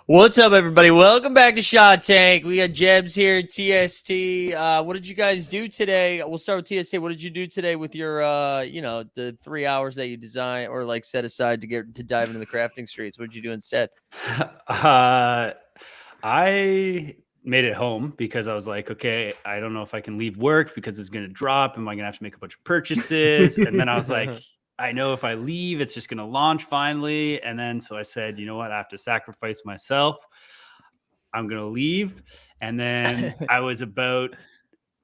What's up, everybody? Welcome back to Shot Tank. We got Jebs here, TST. What did you guys do today? We'll start with TST. What did you do today with your, the 3 hours that you design or like set aside to dive into the crafting streets? What did you do instead? I made it home because I was like, okay, I don't know if I can leave work because it's going to drop. Am I going to have to make a bunch of purchases? And then I was like, I know if I leave, it's just going to launch finally. And then so I said, you know what? I have to sacrifice myself. I'm going to leave. And then I was about,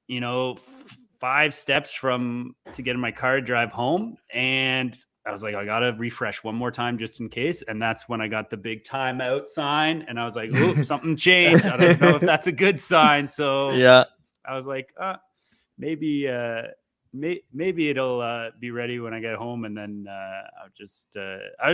5 steps to get in my car to drive home. And I was like, I got to refresh one more time just in case. And that's when I got the big timeout sign. And I was like, oh, something changed. I don't know if that's a good sign. So yeah, I was like, maybe it'll be ready when I get home. And then I was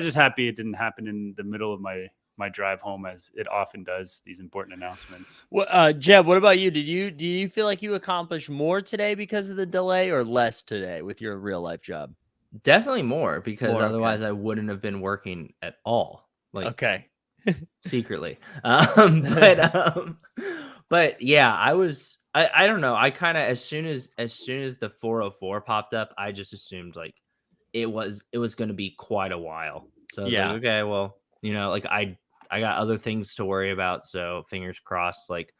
just happy it didn't happen in the middle of my drive home, as it often does, these important announcements. Well, Jeb, what about you? Do you feel like you accomplished more today because of the delay or less today with your real life job? Definitely more, because More, okay. Otherwise I wouldn't have been working at all. Like, Okay. secretly. But yeah, I don't know. I kind of, as soon as the 404 popped up, I just assumed like it was going to be quite a while. So I was like, okay, well, like I got other things to worry about, so fingers crossed, like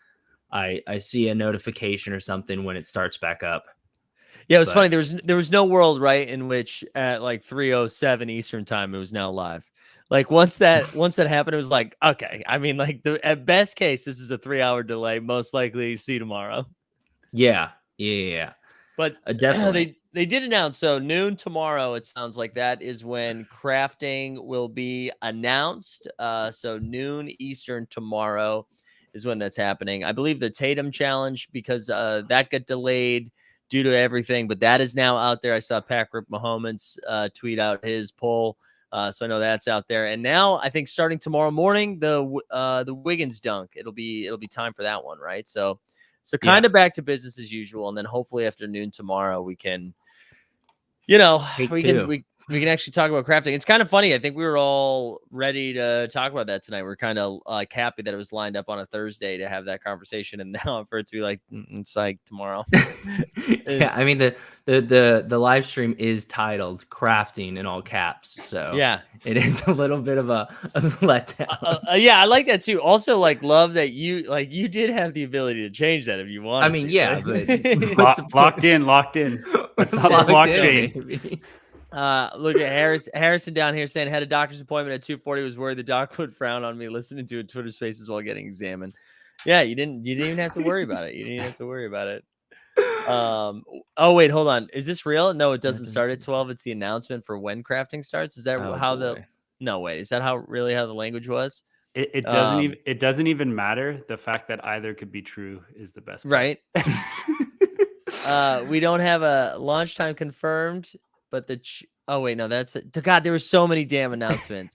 I see a notification or something when it starts back up. Yeah, it was funny. There was no world, right, in which at like 3:07 Eastern time it was now live. Like once that happened, it was like, okay. I mean, like at best case, this is a 3-hour delay. Most likely, see you tomorrow. Yeah. But definitely they did announce, so noon tomorrow. It sounds like that is when crafting will be announced. So noon Eastern tomorrow is when that's happening. I believe the Tatum challenge, because that got delayed due to everything, but that is now out there. I saw Patrick Mahomes tweet out his poll, so I know that's out there. And now I think starting tomorrow morning, the Wiggins dunk, it'll be time for that one, right? So kind of back to business as usual, and then hopefully afternoon tomorrow we can, we can actually talk about crafting. It's kind of funny. I think we were all ready to talk about that tonight. We're kind of like happy that it was lined up on a Thursday to have that conversation, and now for it to be like it's like tomorrow. Yeah, I mean the live stream is titled "Crafting" in all caps, so yeah, it is a little bit of a letdown. Yeah, I like that too. Also, like, love that you did have the ability to change that if you wanted. I mean, to, yeah, right? but locked in. That's not the blockchain. Look at Harrison down here saying had a doctor's appointment at 2:40. Was worried the doc would frown on me listening to a Twitter Spaces while getting examined. Yeah, you didn't even have to worry about it. You didn't even have to worry about it. Oh wait, hold on. Is this real? No, it doesn't start at 12. It's the announcement for when crafting starts. Is that how No, wait. Is that how the language was? It doesn't even matter. The fact that either could be true is the best part. Right. We don't have a launch time confirmed, but oh wait, no, that's it. God, there were so many damn announcements.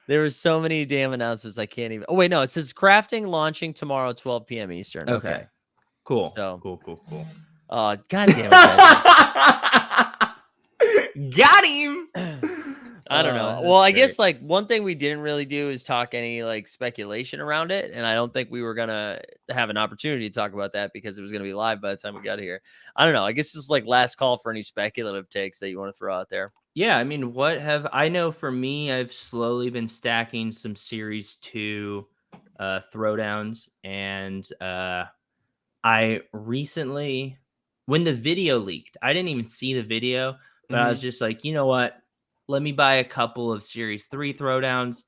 There were so many damn announcements. I can't even. Oh wait, no, it says crafting launching tomorrow 12 p.m. Eastern. Okay. Cool. So cool. God damn it. Got him. I don't know. Well, I guess like one thing we didn't really do is talk any like speculation around it. And I don't think we were going to have an opportunity to talk about that because it was going to be live by the time we got here. I don't know. I guess it's like last call for any speculative takes that you want to throw out there. Yeah. I mean, I know for me, I've slowly been stacking some Series 2 throwdowns. And I recently, when the video leaked, I didn't even see the video, but I was just like, you know what? Let me buy a couple of Series 3 throwdowns.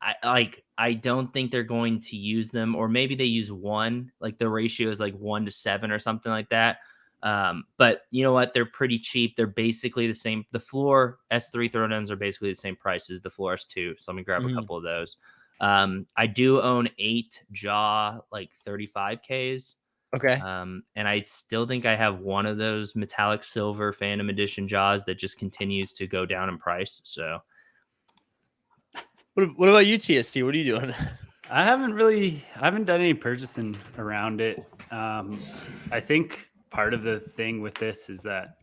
I don't think they're going to use them, or maybe they use one. Like the ratio is like 1-7 or something like that. But you know what? They're pretty cheap. They're basically the same. The floor S3 throwdowns are basically the same price as the floor S2. So let me grab a couple of those. I do own 8 Jaw like 35Ks. Okay. And I still think I have one of those metallic silver Phantom Edition Jaws that just continues to go down in price. So, what about you, TST? What are you doing? I haven't done any purchasing around it. I think part of the thing with this is that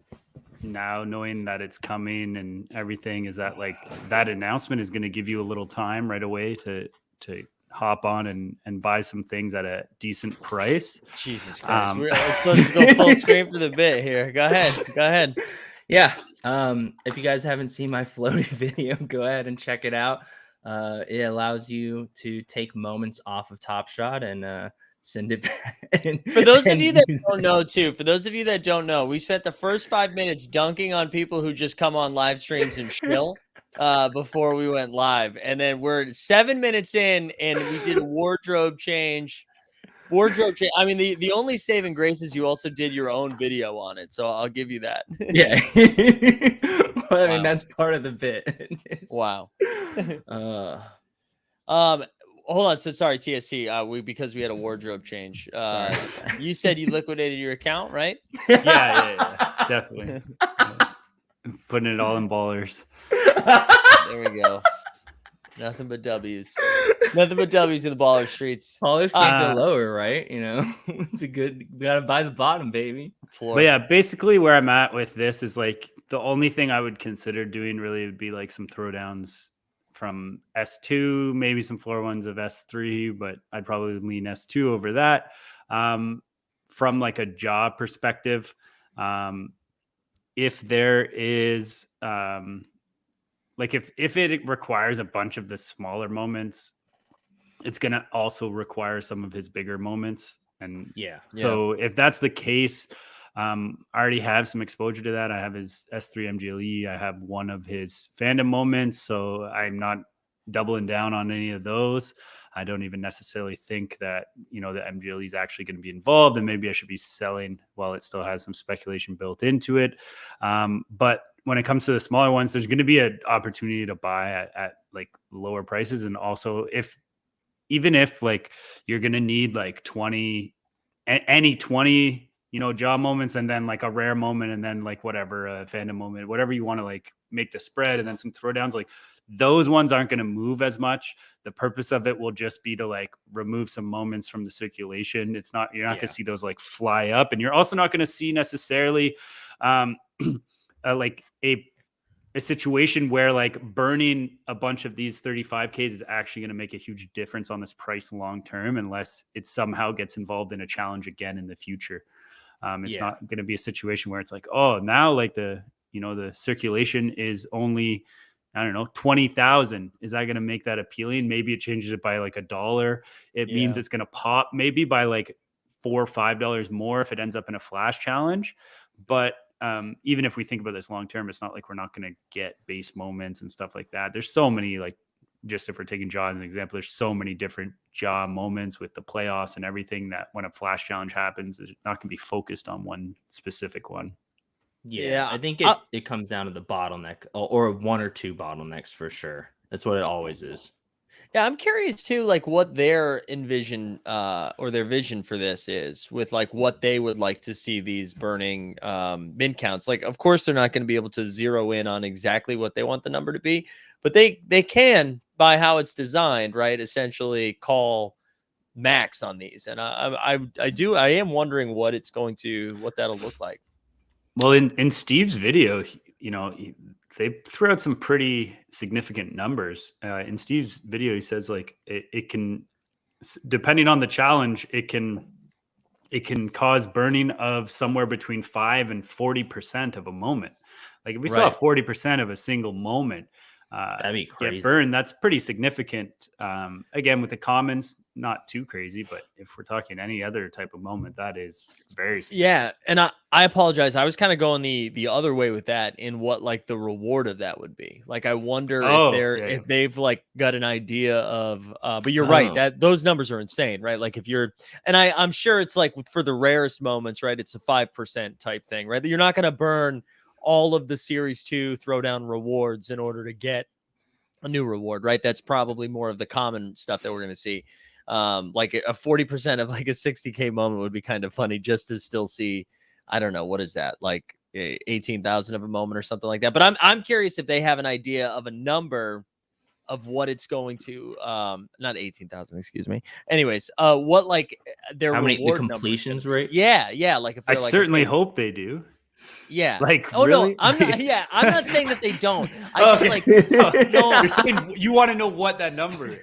now knowing that it's coming and everything is that like that announcement is going to give you a little time right away to hop on and buy some things at a decent price. Jesus Christ. We're supposed to go full screen for the bit here. Go ahead. Yeah. If you guys haven't seen my floaty video, go ahead and check it out. It allows you to take moments off of Top Shot and send it back. For those of you that don't know, too, for those of you that don't know, we spent the first 5 minutes dunking on people who just come on live streams and chill before we went live. And then we're 7 minutes in and we did a wardrobe change. I mean, the only saving grace is you also did your own video on it. So I'll give you that. Yeah. Well, I mean, that's part of the bit. Wow. Hold on. So sorry, TST. Because we had a wardrobe change. You said you liquidated your account, right? Yeah, definitely. Putting it all in ballers. There we go. Nothing but W's. Nothing but W's in the baller streets. Ballers can't go lower, right? You know, it's a good. We gotta buy the bottom, baby. But yeah, basically where I'm at with this is like the only thing I would consider doing really would be like some throwdowns from S2, maybe some floor ones of S3, but I'd probably lean S2 over that. From like a job perspective, if there is like if it requires a bunch of the smaller moments, it's going to also require some of his bigger moments. And so if that's the case, I already have some exposure to that. I have his S3 MGLE. I have one of his fandom moments. So I'm not doubling down on any of those. I don't even necessarily think that, you know, the MGLE is actually going to be involved, and maybe I should be selling while it still has some speculation built into it. But when it comes to the smaller ones, there's going to be an opportunity to buy at like lower prices. And also even if like you're going to need like 20, you know, jaw moments, and then like a rare moment, and then like whatever, a fandom moment, whatever you want to like make the spread, and then some throwdowns, like those ones aren't going to move as much. The purpose of it will just be to like remove some moments from the circulation. You're not going to see those like fly up, and you're also not going to see necessarily like a situation where like burning a bunch of these 35Ks is actually going to make a huge difference on this price long term, unless it somehow gets involved in a challenge again in the future. It's not going to be a situation where it's like, oh, now like the circulation is only, I don't know, 20,000. Is that going to make that appealing? Maybe it changes it by like $1. It means it's going to pop maybe by like $4 or $5 more if it ends up in a flash challenge. But even if we think about this long term, it's not like we're not going to get base moments and stuff like that. There's so many, like, just if we're taking jaw as an example, there's so many different jaw moments with the playoffs and everything that when a flash challenge happens, it's not going to be focused on one specific one. Yeah, I think it comes down to the bottleneck, or one or two bottlenecks for sure. That's what it always is. Yeah, I'm curious too, like what their envision or their vision for this is, with like what they would like to see these burning min counts. Like, of course, they're not going to be able to zero in on exactly what they want the number to be, but they can, by how it's designed, right, essentially call max on these. And I am wondering what that'll look like. Well, in Steve's video, they threw out some pretty significant numbers. In Steve's video, he says like it can, depending on the challenge, it can cause burning of somewhere between 5 and 40% of a moment. Like if we saw 40% of a single moment that'd be crazy. Get burned, that's pretty significant. Again, with the commons, not too crazy, but if we're talking any other type of moment, that is very significant. Yeah, and I apologize. I was kind of going the other way with that, in what like the reward of that would be. Like I wonder if they've like got an idea of but you're right, that those numbers are insane, right? Like if you're, and I'm sure it's like for the rarest moments, right? It's a 5% type thing, right? You're not going to burn all of the series 2 throwdown rewards in order to get a new reward, right? That's probably more of the common stuff that we're going to see. Like a 40% of like a 60K moment would be kind of funny, just to still see, I don't know, what is that, like 18,000 of a moment or something like that. But I'm curious if they have an idea of a number of what it's going to, not 18,000, excuse me. Anyways, what like their the completions rate? Yeah. Like if I certainly hope they do. Yeah. Like, really? No, I'm not. Yeah, I'm not saying that they don't. I just like no. You're saying you want to know what that number is.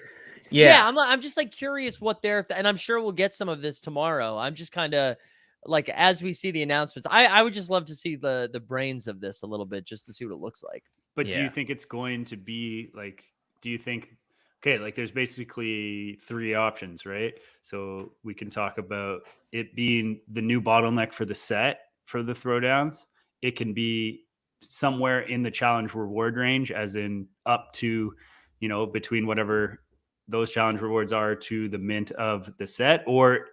Yeah, I'm just like curious what they're, and I'm sure we'll get some of this tomorrow. I'm just kind of like, as we see the announcements, I would just love to see the brains of this a little bit, just to see what it looks like. But do you think it's going to be like, do you think, okay, like there's basically 3 options, right? So we can talk about it being the new bottleneck for the set for the throwdowns. It can be somewhere in the challenge reward range, as in up to, you know, between whatever those challenge rewards are to the mint of the set, or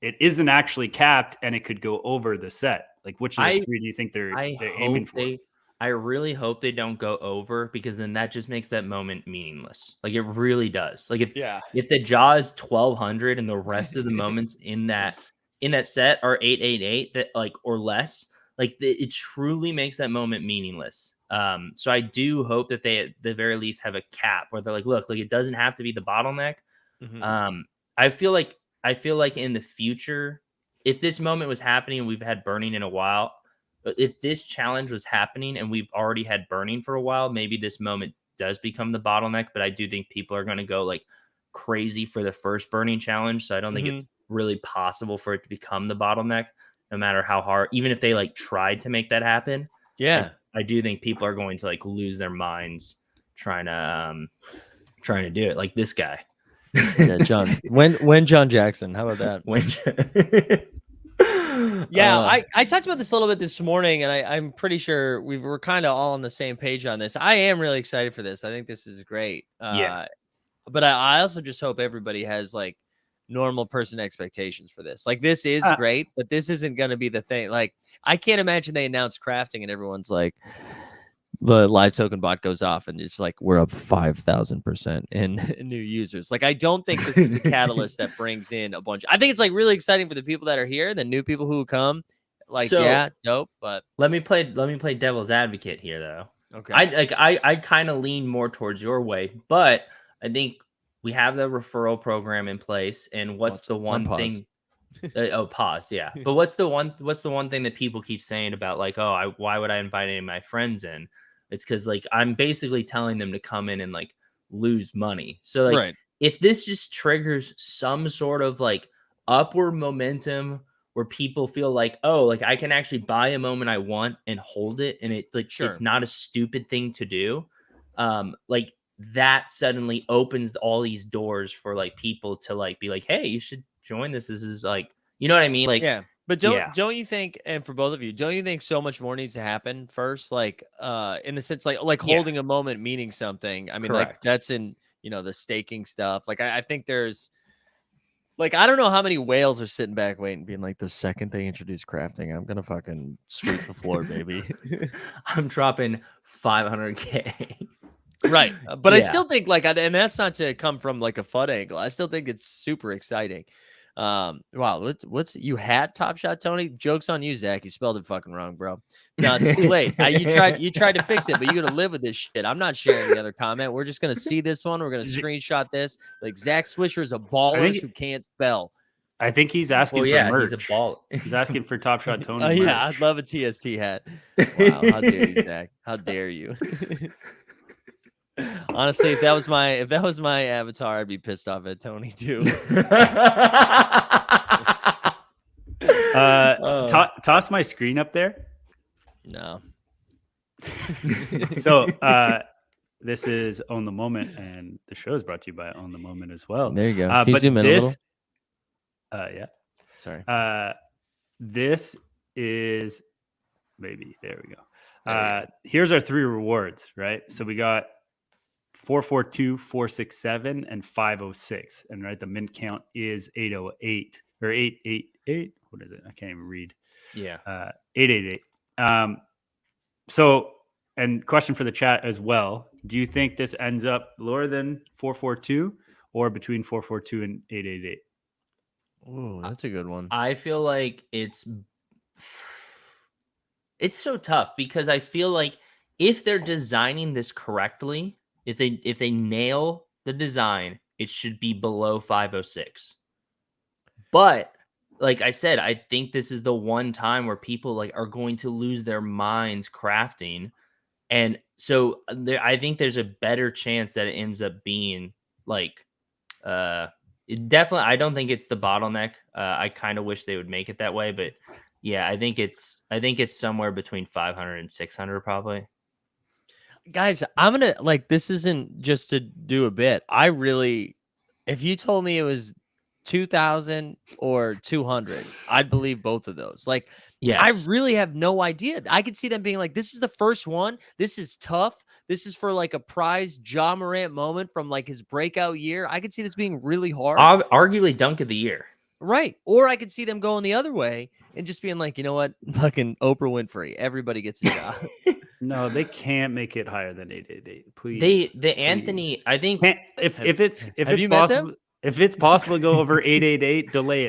it isn't actually capped and it could go over the set. Like, which of the 3 do you think they're aiming for? I really hope they don't go over, because then that just makes that moment meaningless. Like, it really does. Like, if the jaw is 1200 and the rest of the moments in that set are 888, that like, or less, like it truly makes that moment meaningless. So I do hope that they at the very least have a cap where they're like, look, like it doesn't have to be the bottleneck. I feel like in the future, if this moment was happening, we've had burning in a while. If this challenge was happening and we've already had burning for a while, maybe this moment does become the bottleneck. But I do think people are going to go like crazy for the first burning challenge. So I don't think it's really possible for it to become the bottleneck, no matter how hard, even if they like tried to make that happen. Yeah. I do think people are going to like lose their minds trying to do it, like this guy. Yeah, John. When John Jackson? How about that? Yeah, I talked about this a little bit this morning, and I'm pretty sure we're kind of all on the same page on this. I am really excited for this. I think this is great. But I also just hope everybody has like normal person expectations for this. Like, this is great, but this isn't going to be the thing. Like, I can't imagine they announce crafting and everyone's like, the live token bot goes off and it's like, we're up 5,000% in new users. Like, I don't think this is the catalyst that brings in a bunch. I think it's like really exciting for the people that are here, the new people who come. Like, so, yeah, dope. But let me play devil's advocate here, though. Okay. I kind of lean more towards your way, but I think we have the referral program in place. And what's the one thing? Pause. Yeah. But what's the one thing that people keep saying about like, why would I invite any of my friends in? It's because like I'm basically telling them to come in and like lose money. So like, if this just triggers some sort of like upward momentum where people feel like, oh, like I can actually buy a moment I want and hold it, and it like it's not a stupid thing to do. Like that suddenly opens all these doors for like people to like be like, hey, you should join this. This is like, you know what I mean? Like, yeah. But don't you think, and for both of you, don't you think so much more needs to happen first? Like, in the sense, like holding a moment meaning something. I mean, like that's in, you know, the staking stuff. Like, I think there's like, I don't know how many whales are sitting back waiting, being like, the second they introduce crafting, I'm gonna fucking sweep the floor, baby. I'm dropping 500K. Right. But I still think like, and that's not to come from like a FUD angle. I still think it's super exciting. Wow, what's you had Top Shot Tony? Joke's on you, Zach. You spelled it fucking wrong, bro. No, it's too late. You tried to fix it, but you gotta live with this shit. I'm not sharing the other comment. We're just gonna see this one. We're gonna screenshot this. Like, Zach Swisher is a baller who can't spell. I think he's asking for merch. He's a ball. He's asking for Top Shot Tony. Yeah, I'd love a TST hat. Wow, how dare you, Zach? How dare you? Honestly, if that was my avatar, I'd be pissed off at Tony too. Toss my screen up there. No. So this is Own the Moment, and the show is brought to you by Own the Moment as well. There you go. Can you zoom in a little? Yeah. Sorry. This is maybe there we go. Here's our 3 rewards, right? So we got 442, 467, and 506. And right, the mint count is 808 or 888. What is it? I can't even read. Yeah. 888. So, and question for the chat as well. Do you think this ends up lower than 442 or between 442 and 888? Ooh, that's a good one. I feel like it's so tough, because I feel like if they're designing this correctly, if they nail the design, it should be below 506. But like I said, I think this is the one time where people like are going to lose their minds crafting. And so I think there's a better chance that it ends up being like Definitely, I don't think it's the bottleneck. I kind of wish they would make it that way, but yeah, I think it's somewhere between 500 and 600 probably. Guys, I'm gonna like this isn't just to do a bit. I really, if you told me it was 2,000 or 200, I'd believe both of those. Like, I Yes. really have no idea. I could see them being like, this is the first one. This is tough. This is for like a prize Ja Morant moment from like his breakout year. I could see this being really hard. Arguably dunk of the year. Right. Or I could see them going the other way and just being like, you know what? Fucking Oprah Winfrey. Everybody gets a job. No, they can't make it higher than 888. Please. The Anthony, I think If it's you met possible, them? if it's possible to go over 888, delay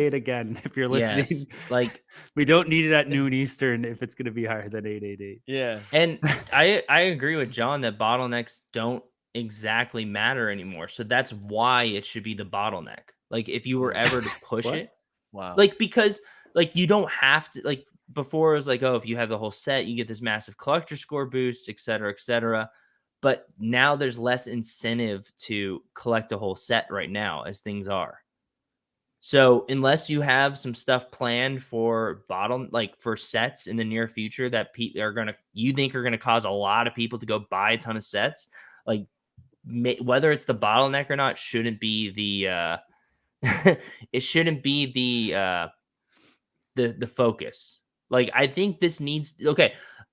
it again. If you're listening, yes, like we don't need it at noon Eastern if it's going to be higher than 888. Yeah. And I agree with John that bottlenecks don't exactly matter anymore. So that's why it should be the bottleneck. Like if you were ever to push What? it, Wow. like because like you don't have to like before it was like, oh, if you have the whole set, you get this massive collector score boost, et cetera, et cetera. But now there's less incentive to collect a whole set right now as things are. So unless you have some stuff planned for for sets in the near future that people are you think are gonna cause a lot of people to go buy a ton of sets, like whether it's the bottleneck or not, shouldn't be the it shouldn't be the focus. Like I think this needs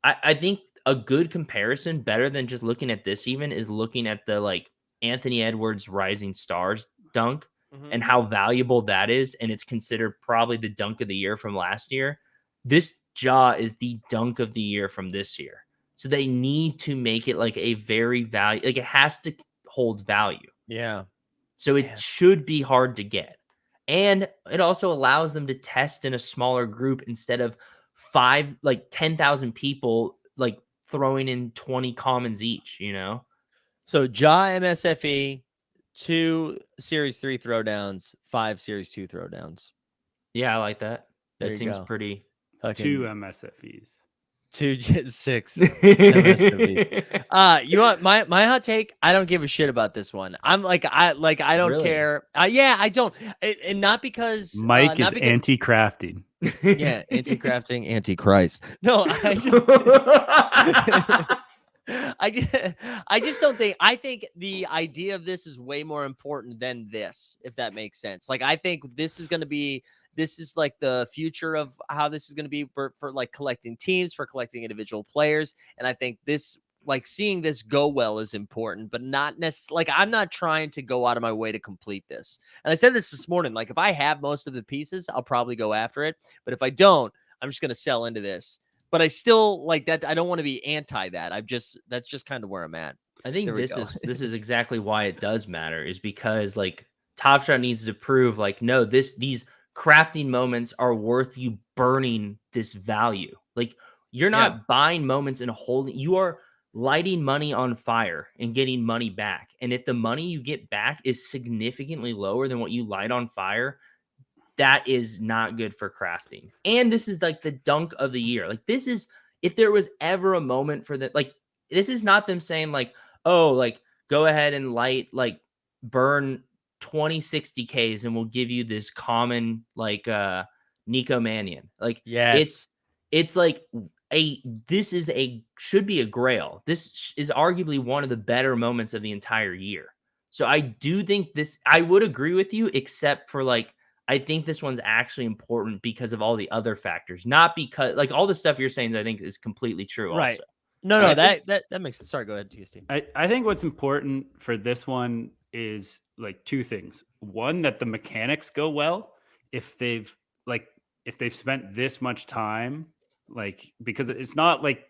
I think a good comparison, better than just looking at this, even is looking at the like Anthony Edwards Rising Stars dunk and how valuable that is, and it's considered probably the dunk of the year from last year. This Ja is the dunk of the year from this year. So they need to make it like a very value, like it has to hold value. Yeah. So it should be hard to get. And it also allows them to test in a smaller group instead of 10,000 people like throwing in 20 commons each, you know? So Ja MSFE, 2 Series 3 throwdowns, 5 Series 2 throwdowns. Yeah, I like that. That There you seems go. pretty. Fucking 2 MSFEs. 6 MSFEs. You want my hot take? I don't give a shit about this one. I'm like I don't Really? care. Yeah, I don't. And not because Mike not is because, anti-crafting. yeah, anti-crafting, anti-Christ. No, I just don't think. I think the idea of this is way more important than this, if that makes sense. Like I think this is like the future of how this is going to be for like collecting teams, for collecting individual players. And I think this, like seeing this go well is important, but not necessarily like I'm not trying to go out of my way to complete this. And I said this morning, like if I have most of the pieces, I'll probably go after it. But if I don't, I'm just going to sell into this. But I still like that. I don't want to be anti that. That's just kind of where I'm at. I think this is exactly why it does matter, is because like Top Shot needs to prove like, no, these crafting moments are worth you burning this value. Like you're not buying moments and holding, you are lighting money on fire and getting money back. And if the money you get back is significantly lower than what you light on fire, that is not good for crafting. And this is like the dunk of the year. Like this is, if there was ever a moment for that, like this is not them saying like, oh, like go ahead and burn 2060Ks and we'll give you this common like Nico Mannion. Like Yes. it's like should be a grail. This is arguably one of the better moments of the entire year. So I do think I would agree with you, except for like, I think this one's actually important because of all the other factors, not because like all the stuff you're saying, I think is completely true. Right. Also. No, that makes sense. Sorry, go ahead, TST. I think what's important for this one is like 2 things. One, that the mechanics go well. If they've spent this much time, like, because it's not like,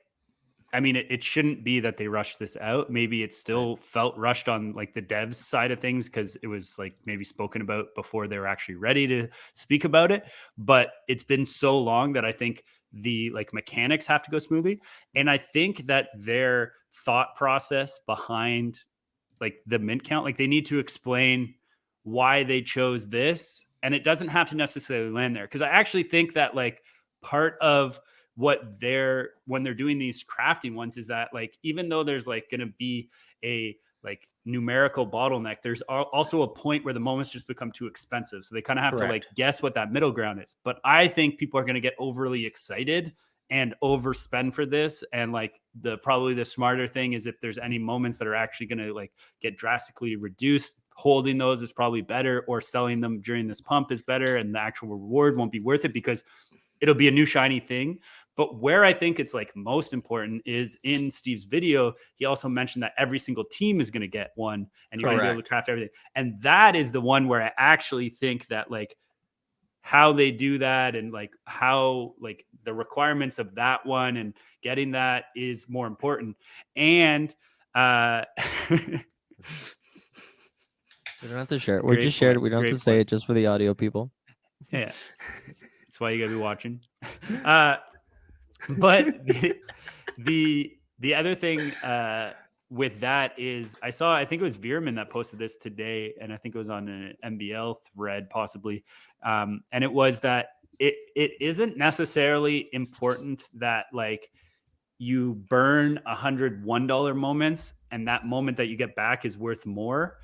I mean, it shouldn't be that they rushed this out. Maybe it still felt rushed on like the devs side of things because it was like maybe spoken about before they were actually ready to speak about it. But it's been so long that I think the like mechanics have to go smoothly. And I think that their thought process behind like the mint count, like they need to explain why they chose this. And it doesn't have to necessarily land there. Because I actually think that like part of when they're doing these crafting ones is that like even though there's like going to be a like numerical bottleneck, there's also a point where the moments just become too expensive. So they kind of have to like guess what that middle ground is. But I think people are going to get overly excited and overspend for this. And like probably the smarter thing is if there's any moments that are actually going to like get drastically reduced, holding those is probably better, or selling them during this pump is better. And the actual reward won't be worth it because it'll be a new shiny thing. But where I think it's like most important is in Steve's video. He also mentioned that every single team is going to get one, and you're going to be able to craft everything. And that is the one where I actually think that like how they do that and like how like the requirements of that one and getting that is more important. And we don't have to share it. We're just shared it. We don't have to say it just for the audio people. Yeah. That's why you gotta be watching. But the other thing with that is I think it was Veerman that posted this today, and I think it was on an MBL thread possibly. And it was that it isn't necessarily important that like you burn $101 moments and that moment that you get back is worth more,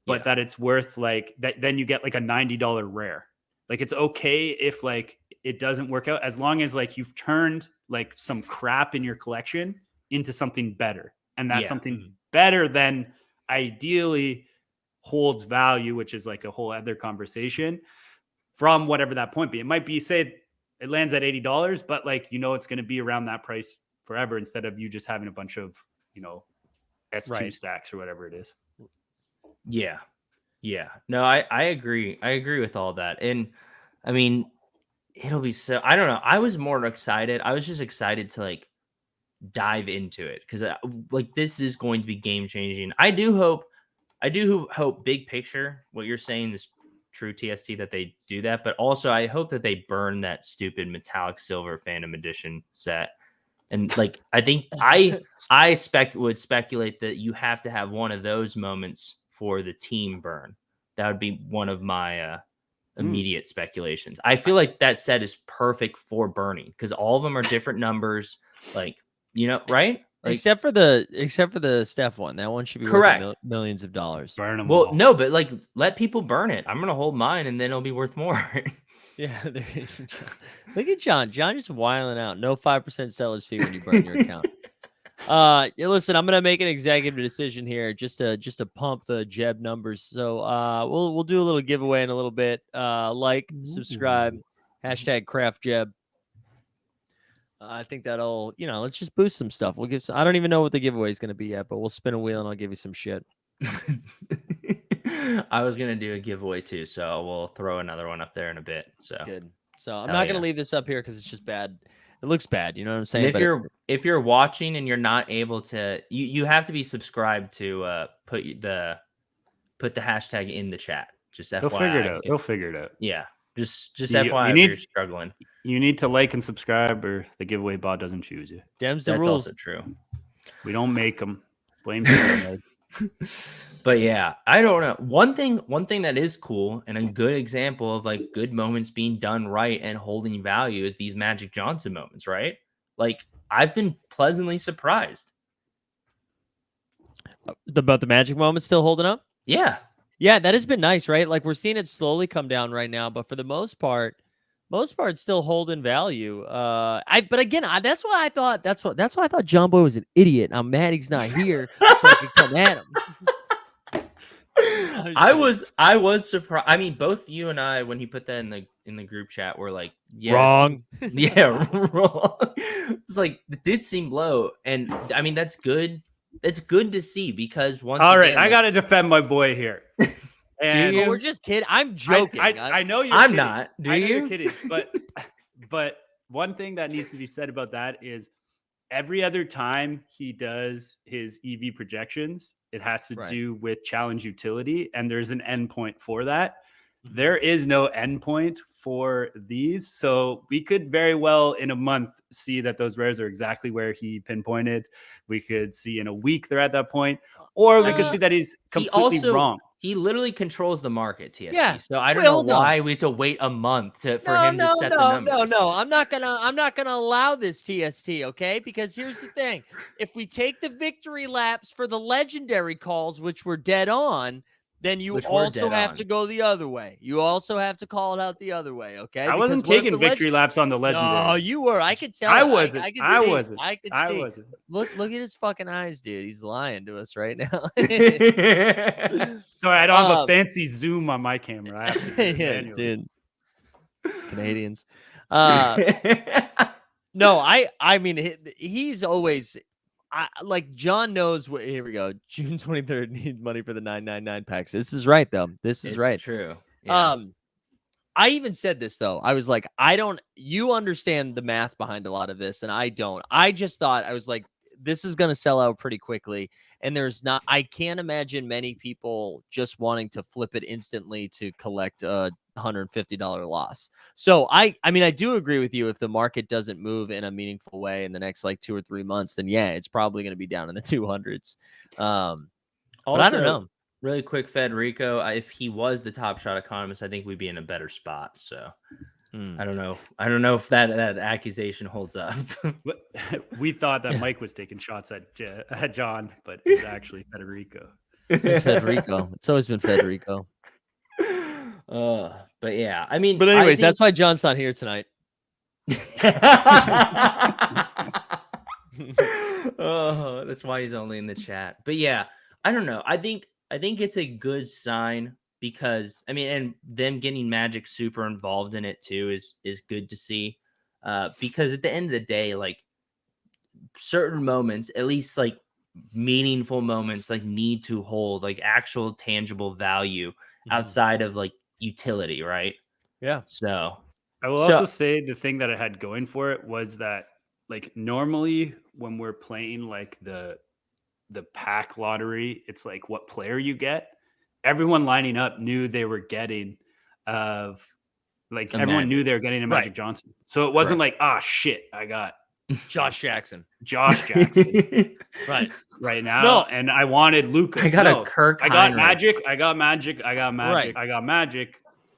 but that it's worth like that. Then you get like a $90 rare. Like it's okay if like it doesn't work out, as long as like you've turned like some crap in your collection into something better. And that's something better than ideally holds value, which is like a whole other conversation from whatever that point be. It might be, say it lands at $80, but like, you know, it's going to be around that price forever instead of you just having a bunch of, you know, S2 stacks or whatever it is. Yeah. Yeah. No, I agree. I agree with all that. And I mean, it'll be so, I don't know. I was more excited. I was just excited to like dive into it because like this is going to be game changing. I do hope big picture, what you're saying is true, TST, that they do that. But also I hope that they burn that stupid metallic silver Phantom Edition set. And like, I think I would speculate that you have to have one of those moments for the team burn. That would be one of my immediate speculations. I feel like that set is perfect for burning because all of them are different numbers, like, you know, right? Like, except for the Steph one. That one should be worth millions of dollars. Burn them well, all. no, but like let people burn it. I'm gonna hold mine and then it'll be worth more. Yeah, look at John. John just wiling out. No 5% seller's fee when you burn your account. Listen, I'm gonna make an executive decision here just to pump the Jeb numbers. So we'll do a little giveaway in a little bit. Subscribe, #CraftJeb. I think that'll, let's just boost some stuff. We'll give some. I don't even know what the giveaway is gonna be yet, but we'll spin a wheel and I'll give you some shit. I was gonna do a giveaway too, so we'll throw another one up there in a bit. So good. So I'm not gonna leave this up here because it's just bad. It looks bad, you know what I'm saying? And if you're watching and you're not able to, you have to be subscribed to put the hashtag in the chat. Just FYI. They'll figure it out. Yeah, just FYI if you're struggling. You need to like and subscribe, or the giveaway bot doesn't choose you. Dem's the That's rules. Also true. We don't make them. Blame someone. But yeah, I don't know. One thing that is cool and a good example of like good moments being done right and holding value is these Magic Johnson moments, right? Like I've been pleasantly surprised. About the Magic moment still holding up? Yeah. Yeah, that has been nice, right? Like we're seeing it slowly come down right now, but for the most part, still holding value. But again, that's why I thought JonBoy was an idiot. I'm mad he's not here so I can come at him. I was surprised. I mean, both you and I, when he put that in the group chat, were like, yes, wrong. Yeah, wrong. It's like it did seem low, and I mean that's good. It's good to see because once. All right, I gotta defend my boy here. And we're just kidding. I'm joking. I know you're. I'm kidding. not. Do I know you? You're kidding. But one thing that needs to be said about that is every other time he does his EV projections, it has to do with challenge utility, and there's an endpoint for that. there is no endpoint for these. So we could very well in a month see that those rares are exactly where he pinpointed. We could see in a week they're at that point, or we could see that he's completely wrong. He literally controls the market, TST. Yeah. So I don't know why we have to wait a month for him to set the numbers. No. I'm not gonna allow this, TST. Okay, because here's the thing: if we take the victory laps for the legendary calls, which were dead on, then you also have to go the other way. You also have to call it out the other way. Okay, I wasn't taking victory laps on the legendary. No, you were. I could tell. I wasn't. I wasn't. I could see. I wasn't. Look at his fucking eyes, dude. He's lying to us right now. Sorry, I don't have a fancy zoom on my camera. I have to do it manually. Dude. It's Canadians. No, I mean, he's always like John knows what. Here we go. June 23rd. Need money for the 999 packs. This is right, though. This is right. True. Yeah. I even said this though. I was like, you understand the math behind a lot of this, and I don't. I just thought, I was like, this is going to sell out pretty quickly. And I can't imagine many people just wanting to flip it instantly to collect a $150 loss. So I mean, I do agree with you. If the market doesn't move in a meaningful way in the next like 2 or 3 months, then yeah, it's probably going to be down in the 200s. But I don't know. Really quick, Federico, if he was the Top Shot economist, I think we'd be in a better spot. So I don't know. I don't know if that accusation holds up. We thought that Mike was taking shots at John, but it's actually Federico. It's Federico. It's always been Federico. But yeah, I mean, but anyways, that's why John's not here tonight. Oh, that's why he's only in the chat. But yeah, I don't know. I think it's a good sign because I mean, and them getting Magic super involved in it too is good to see. Because at the end of the day, like certain moments, at least like meaningful moments, like need to hold like actual tangible value outside of like utility, right? Yeah. So I will also say the thing that it had going for it was that like normally when we're playing like the pack lottery, it's like what player you get. Everyone lining up knew they were getting everyone knew they were getting a Magic Johnson. So it wasn't like, shit, I got Josh Jackson. right now. No. And I wanted Luka. I got a Kirk. I got Magic. I got Magic.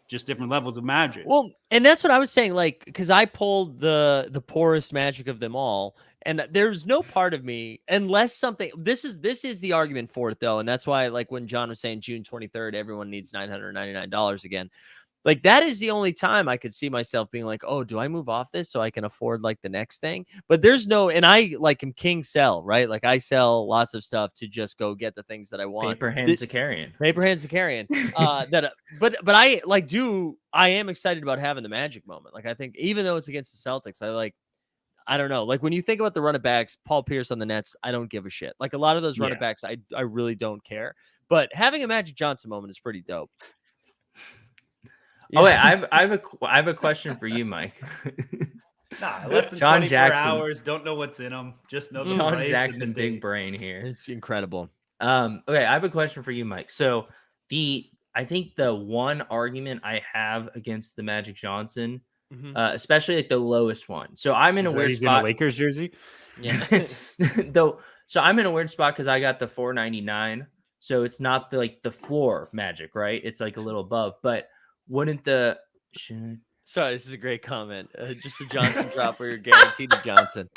Just different levels of Magic. Well, and that's what I was saying, like, because I pulled the poorest Magic of them all. And there's no part of me, unless something, this is the argument for it, though. And that's why, like, when John was saying June 23rd, everyone needs $999 again. Like, that is the only time I could see myself being like, oh, do I move off this so I can afford, like, the next thing? But there's no, and I, like, am king sell, right? Like, I sell lots of stuff to just go get the things that I want. Paper Hands Zakarian. But I am excited about having the Magic moment. Like, I think even though it's against the Celtics, I don't know. Like when you think about the running backs, Paul Pierce on the Nets, I don't give a shit. Like a lot of those running backs, I really don't care. But having a Magic Johnson moment is pretty dope. Yeah. Oh wait, I have a question for you, Mike. Less than John 24 Jackson. hours. Don't know what's in them. Just know the John Jackson, big brain here. It's incredible. Okay, I have a question for you, Mike. So I think the one argument I have against the Magic Johnson. Especially like the lowest one. So I'm in a weird spot. In a Lakers jersey. Yeah. So I'm in a weird spot because I got the $4.99. So it's not the floor Magic, right? It's like a little above. But wouldn't Sorry, this is a great comment. Just a Johnson drop where you're guaranteed to Johnson.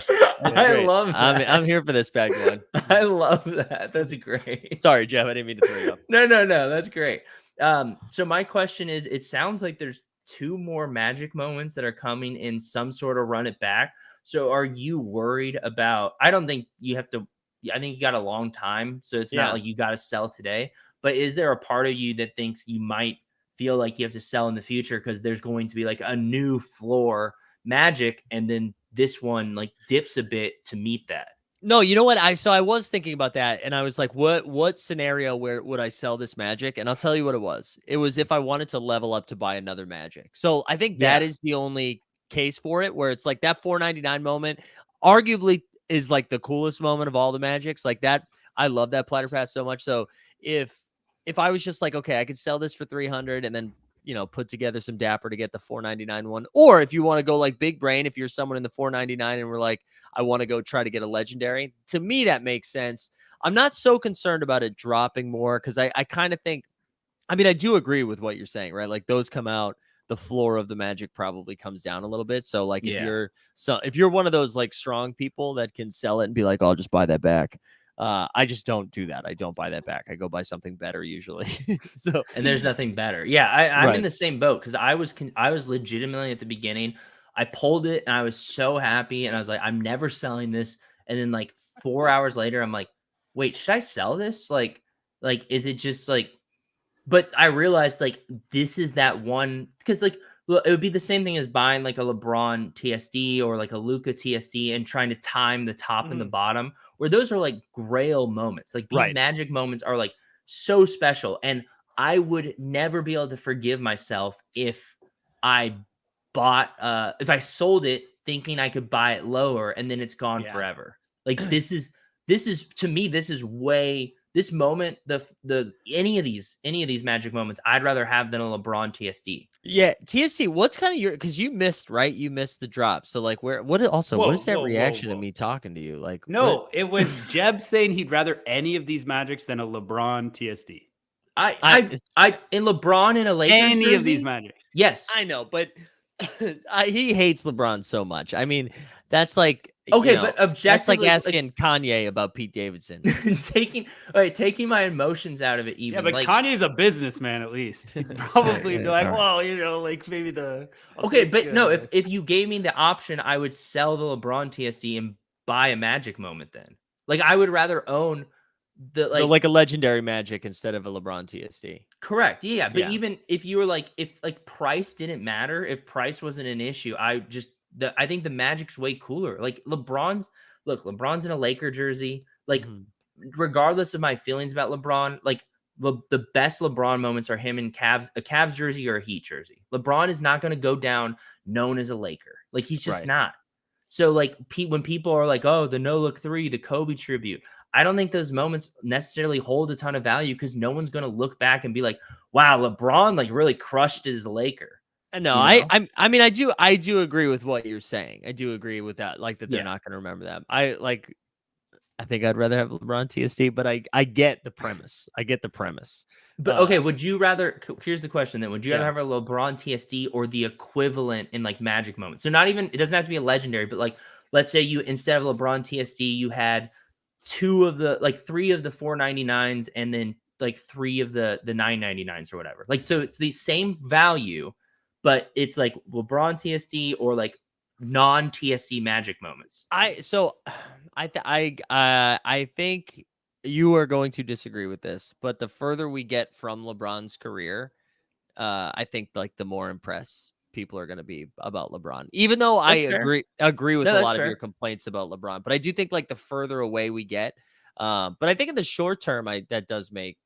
I love that. I'm here for this bag one. I love that. That's great. Sorry, Jeff. I didn't mean to throw you up. No. That's great. So my question is, it sounds like there's 2 more Magic moments that are coming in some sort of run it back. So are you worried about, I don't think you have to, I think you got a long time. So it's not like you got to sell today, but is there a part of you that thinks you might feel like you have to sell in the future because there's going to be like a new floor Magic and then this one like dips a bit to meet that? No, you know what? I was thinking about that and I was like, what scenario where would I sell this Magic? And I'll tell you what it was. It was if I wanted to level up to buy another Magic. So I think that is the only case for it where it's like that $4.99 moment arguably is like the coolest moment of all the Magics. Like that, I love that platter pass so much. So if I was just like, okay, I could sell this for 300 and then, put together some dapper to get the 499 one. Or if you want to go like big brain, if you're someone in the 499 and we're like, I want to go try to get a legendary, to me, that makes sense. I'm not so concerned about it dropping more because I kind of think, I mean, I do agree with what you're saying, right? Like those come out, the floor of the Magic probably comes down a little bit. So like if you're one of those like strong people that can sell it and be like, oh, I'll just buy that back. I just don't do that. I don't buy that back. I go buy something better usually. And there's nothing better. Yeah, I'm Right. in the same boat because I was legitimately at the beginning. I pulled it and I was so happy and I was like, I'm never selling this. And then like 4 hours later, I'm like, wait, should I sell this? Like, is it just like? But I realized like this is that one because like it would be the same thing as buying like a LeBron TSD or like a Luka TSD and trying to time the top and the bottom, where those are like grail moments. Like these Magic moments are like so special, and I would never be able to forgive myself if I if I sold it thinking I could buy it lower and then it's gone forever. Like this is to me, this moment, any of these Magic moments, I'd rather have than a LeBron TSD. Yeah, TSD. What's kind of because you missed, right? You missed the drop. So like, what is that reaction to me talking to you? Like, no, it was Jeb saying he'd rather any of these Magics than a LeBron TSD. In LeBron in a Lakers any jersey? Of these Magics. Yes, I know, but he hates LeBron so much. I mean, that's like. Okay, but objectively, that's like asking Kanye about Pete Davidson. taking my emotions out of it. Even but like, Kanye's a businessman at least. He'd probably be like, well, like maybe no. If you gave me the option, I would sell the LeBron TSD and buy a Magic moment. Then, like, I would rather own like a legendary Magic instead of a LeBron TSD. Correct. Yeah, but even if you were like, if like price didn't matter, if price wasn't an issue, I think the Magic's way cooler. Like LeBron's in a Laker jersey. Like, regardless of my feelings about LeBron, like the best LeBron moments are him in a Cavs jersey or a Heat jersey. LeBron is not going to go down known as a Laker. Like he's just not. So like when people are like, oh, the no look 3, the Kobe tribute, I don't think those moments necessarily hold a ton of value because no one's going to look back and be like, wow, LeBron like really crushed it as a Laker. No, I mean, I do agree with what you're saying. I do agree with that. Like that they're not going to remember that. I think I'd rather have LeBron TSD, but I get the premise. But okay, would you rather? Here's the question then: would you rather have a LeBron TSD or the equivalent in like Magic moments? So not even it doesn't have to be a legendary, but like let's say you instead of LeBron TSD, you had 3 of the 499s and then like 3 of the 999s or whatever. Like so, it's the same value. But it's like LeBron TSD or like non-TSD Magic moments. I think you are going to disagree with this, but the further we get from LeBron's career, I think like the more impressed people are going to be about LeBron. Even though That's I agree with a lot fair. of your complaints about LeBron, but I do think like the further away we get. But I think in the short term, that does make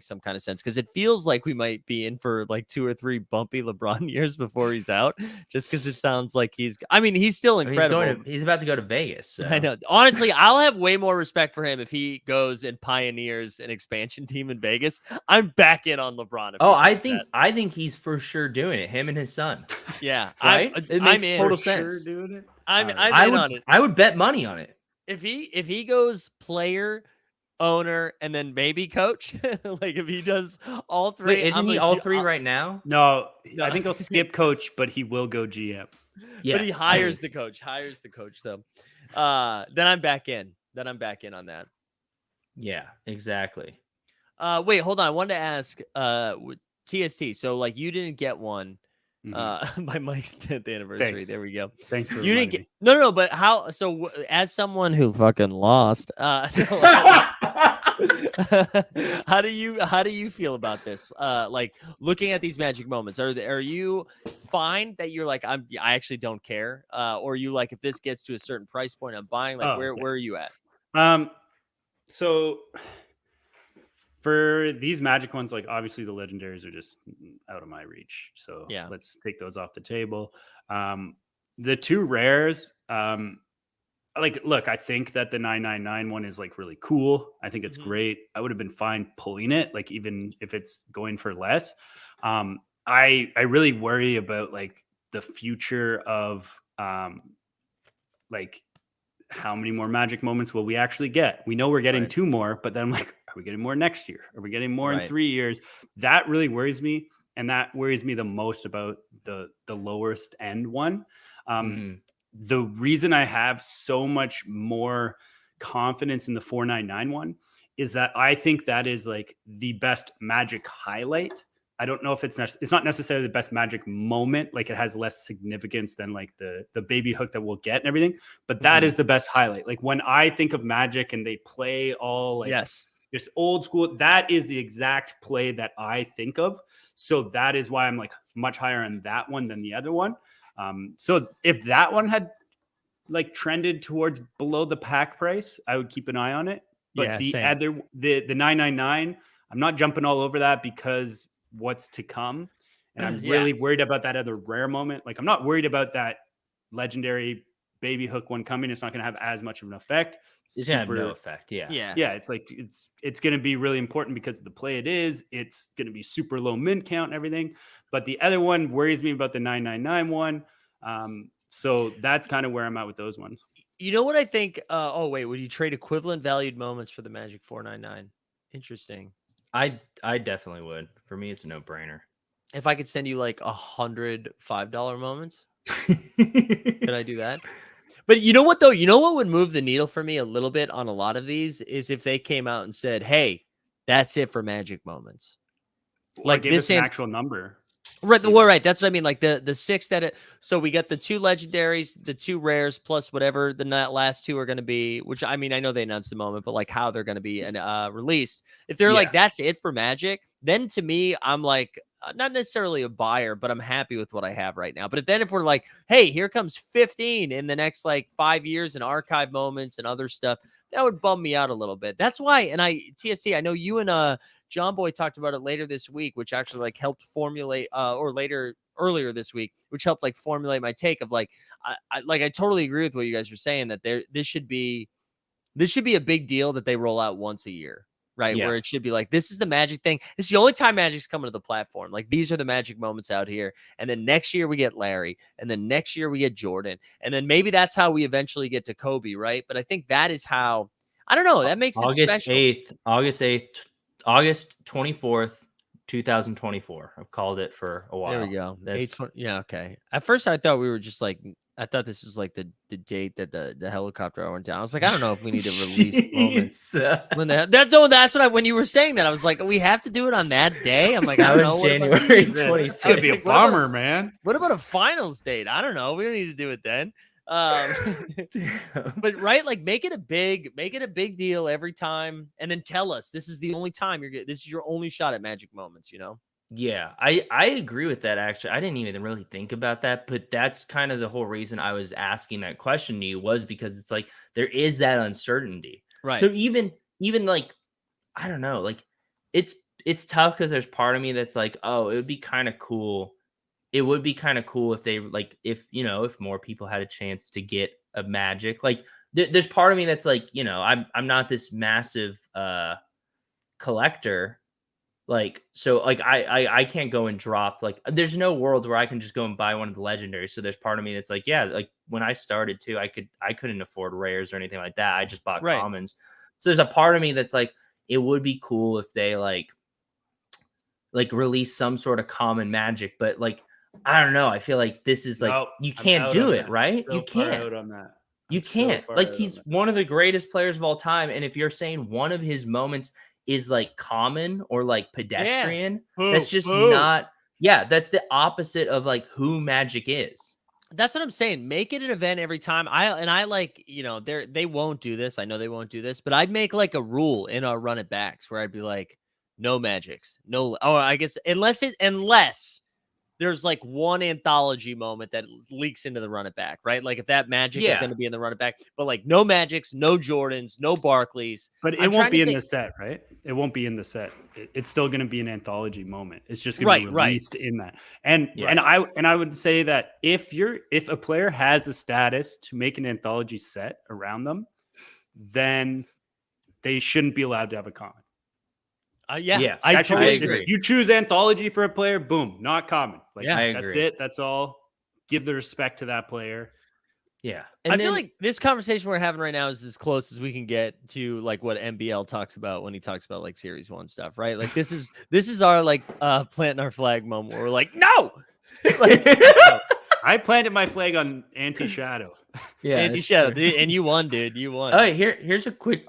some kind of sense because it feels like we might be in for like 2 or 3 bumpy LeBron years before he's out. Just because it sounds like he's still incredible. He's about to go to Vegas. So. I know. Honestly, I'll have way more respect for him if he goes and pioneers an expansion team in Vegas. I'm back in on LeBron. I think he's for sure doing it. Him and his son. Yeah, right. It makes total sense. Sure doing it. I'm in on it. I would bet money on it. If he goes player, owner, and then maybe coach, like if he does all 3. Wait, isn't he all 3 right now? No, I think he'll skip coach, but he will go GM. Yes, but he hires the coach. Though. Then I'm back in. On that. Yeah, exactly. Wait, hold on. I wanted to ask TST. So like you didn't get one. My Mike's 10th anniversary. Thanks. There we go. Thanks for you didn't get no, but how? So as someone who fucking lost, how do you feel about this? Like looking at these Magic moments, are you fine that you're like I actually don't care, or you like if this gets to a certain price point, I'm buying? Like where are you at? So. For these Magic ones, like obviously the legendaries are just out of my reach. So let's take those off the table. The 2 rares, look, I think that the 999 one is like really cool. I think it's great. I would have been fine pulling it, like even if it's going for less. I really worry about like the future of like how many more magic moments will we actually get? We know we're getting Right. 2 more, but then I'm like, are we getting more next year? Are we getting more in Right. 3 years? That really worries me, and that worries me the most about the lowest end one. The reason I have so much more confidence in the 499 one is that I think that is like the best magic highlight. I don't know if it's not necessarily the best magic moment. Like it has less significance than like the baby hook that we'll get and everything. But that is the best highlight. Like when I think of Magic and they play all like Yes. just old school, that is the exact play that I think of. So that is why I'm like much higher on that one than the other one. So if that one had like trended towards below the pack price, I would keep an eye on it. But Yeah, the same. other, the 999, I'm not jumping all over that because what's to come. And I'm Yeah. really worried about that other rare moment. Like I'm not worried about that legendary baby hook one coming. It's not going to have as much of an effect. It's gonna have no effect. Yeah. Yeah, it's like it's going to be really important because of the play it is. It's going to be super low mint count and everything. But the other one worries me about the 999 one. So that's kind of where I'm at with those ones. You know what I think? Oh wait, would you trade equivalent valued moments for the Magic 499? Interesting. I definitely would. For me, it's a no-brainer. If I could send you like 100 $5 moments, could I do that? But you know what though? You know what would move the needle for me a little bit on a lot of these is if they came out and said, "Hey, that's it for Magic moments." Like give us an actual number. Right, well, right. That's what I mean. Like the 6 that so we got the 2 legendaries, the 2 rares, plus whatever the last 2 are going to be. Which I mean, I know they announced the moment, but like how they're going to be released. If they're like that's it for Magic, then to me, I'm like not necessarily a buyer, but I'm happy with what I have right now. But then if we're like, hey, here comes 15 in the next like 5 years and archive moments and other stuff, that would bum me out a little bit. That's why. And TST, I know you and John Boy talked about it later this week, which actually like helped formulate earlier this week, which helped like formulate my take of like, I totally agree with what you guys were saying that this should be a big deal that they roll out once a year, right? Yeah. Where it should be like, this is the Magic thing. It's the only time Magic's coming to the platform. Like these are the Magic moments out here. And then next year we get Larry, and then next year we get Jordan. And then maybe that's how we eventually get to Kobe, right? But I think that is how, I don't know, that makes it special. August 24th, 2024. I've called it for a while. There we go. Yeah, okay. At first, I thought we were just like, I thought this was like the date that the helicopter went down. I was like, I don't know if we need to release moments. When you were saying that, I was like, we have to do it on that day. I'm like, I don't know. January 26th. That would be a bummer, man. What about a finals date? I don't know. We don't need to do it then. But right, like make it a big deal every time, and then tell us this is the only time this is your only shot at Magic moments, you know? Yeah, I agree with that. Actually, I didn't even really think about that, but that's kind of the whole reason I was asking that question to you was because it's like there is that uncertainty, right? So even like I don't know, like it's tough because there's part of me that's like, oh, it would be kind of cool. It would be kind of cool if they like if more people had a chance to get a Magic. Like there's part of me that's like, I'm not this massive collector. Like, so like I can't go and drop, like there's no world where I can just go and buy one of the legendaries. So there's part of me that's like, yeah, like when I started too, I couldn't afford rares or anything like that. I just bought commons. So there's a part of me that's like, it would be cool if they like release some sort of common Magic, but like I don't know. I feel like this is like you can't do it, right? You can't. You can't. Like he's one of the greatest players of all time, and if you're saying one of his moments is like common or like pedestrian, that's just not. Yeah, that's the opposite of like who Magic is. That's what I'm saying. Make it an event every time. I like, they won't do this. I know they won't do this, but I'd make like a rule in our run it backs where I'd be like, no Magics, no. Oh, I guess unless there's like one anthology moment that leaks into the run it back, right? Like if that Magic is going to be in the run it back, but like no Magics, no Jordans, no Barclays. But it won't be in the set, right? It won't be in the set. It's still going to be an anthology moment. It's just going to be released in that. And I would say that if a player has a status to make an anthology set around them, then they shouldn't be allowed to have a common. Yeah, I totally agree. You choose anthology for a player, boom, not common. Like, Yeah, I that's agree. it. That's all. Give the respect to that player. Yeah. I feel like this conversation we're having right now is as close as we can get to like what MBL talks about when he talks about like Series 1 stuff, right? Like this is our like planting our flag moment where we're like, no, like no. I planted my flag on anti-shadow. Yeah, Anti-shadow, and you won, dude. You won. All right, here's a quick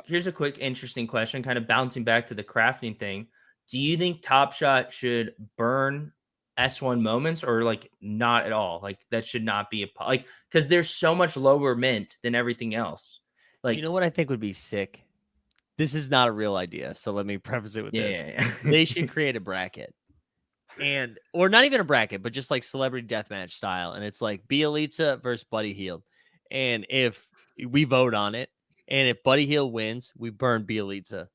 interesting question, kind of bouncing back to the crafting thing. Do you think Top Shot should burn S1 moments or like not at all? Like that should not be like because there's so much lower mint than everything else. Do Like you know what I think would be sick? This is not a real idea, so let me preface it with this. yeah. They should create a bracket. Or not even a bracket, but just like celebrity deathmatch style. And it's like Bielitsa versus Buddy Hield. And if we vote on it, and if Buddy Hield wins, we burn Bielitsa.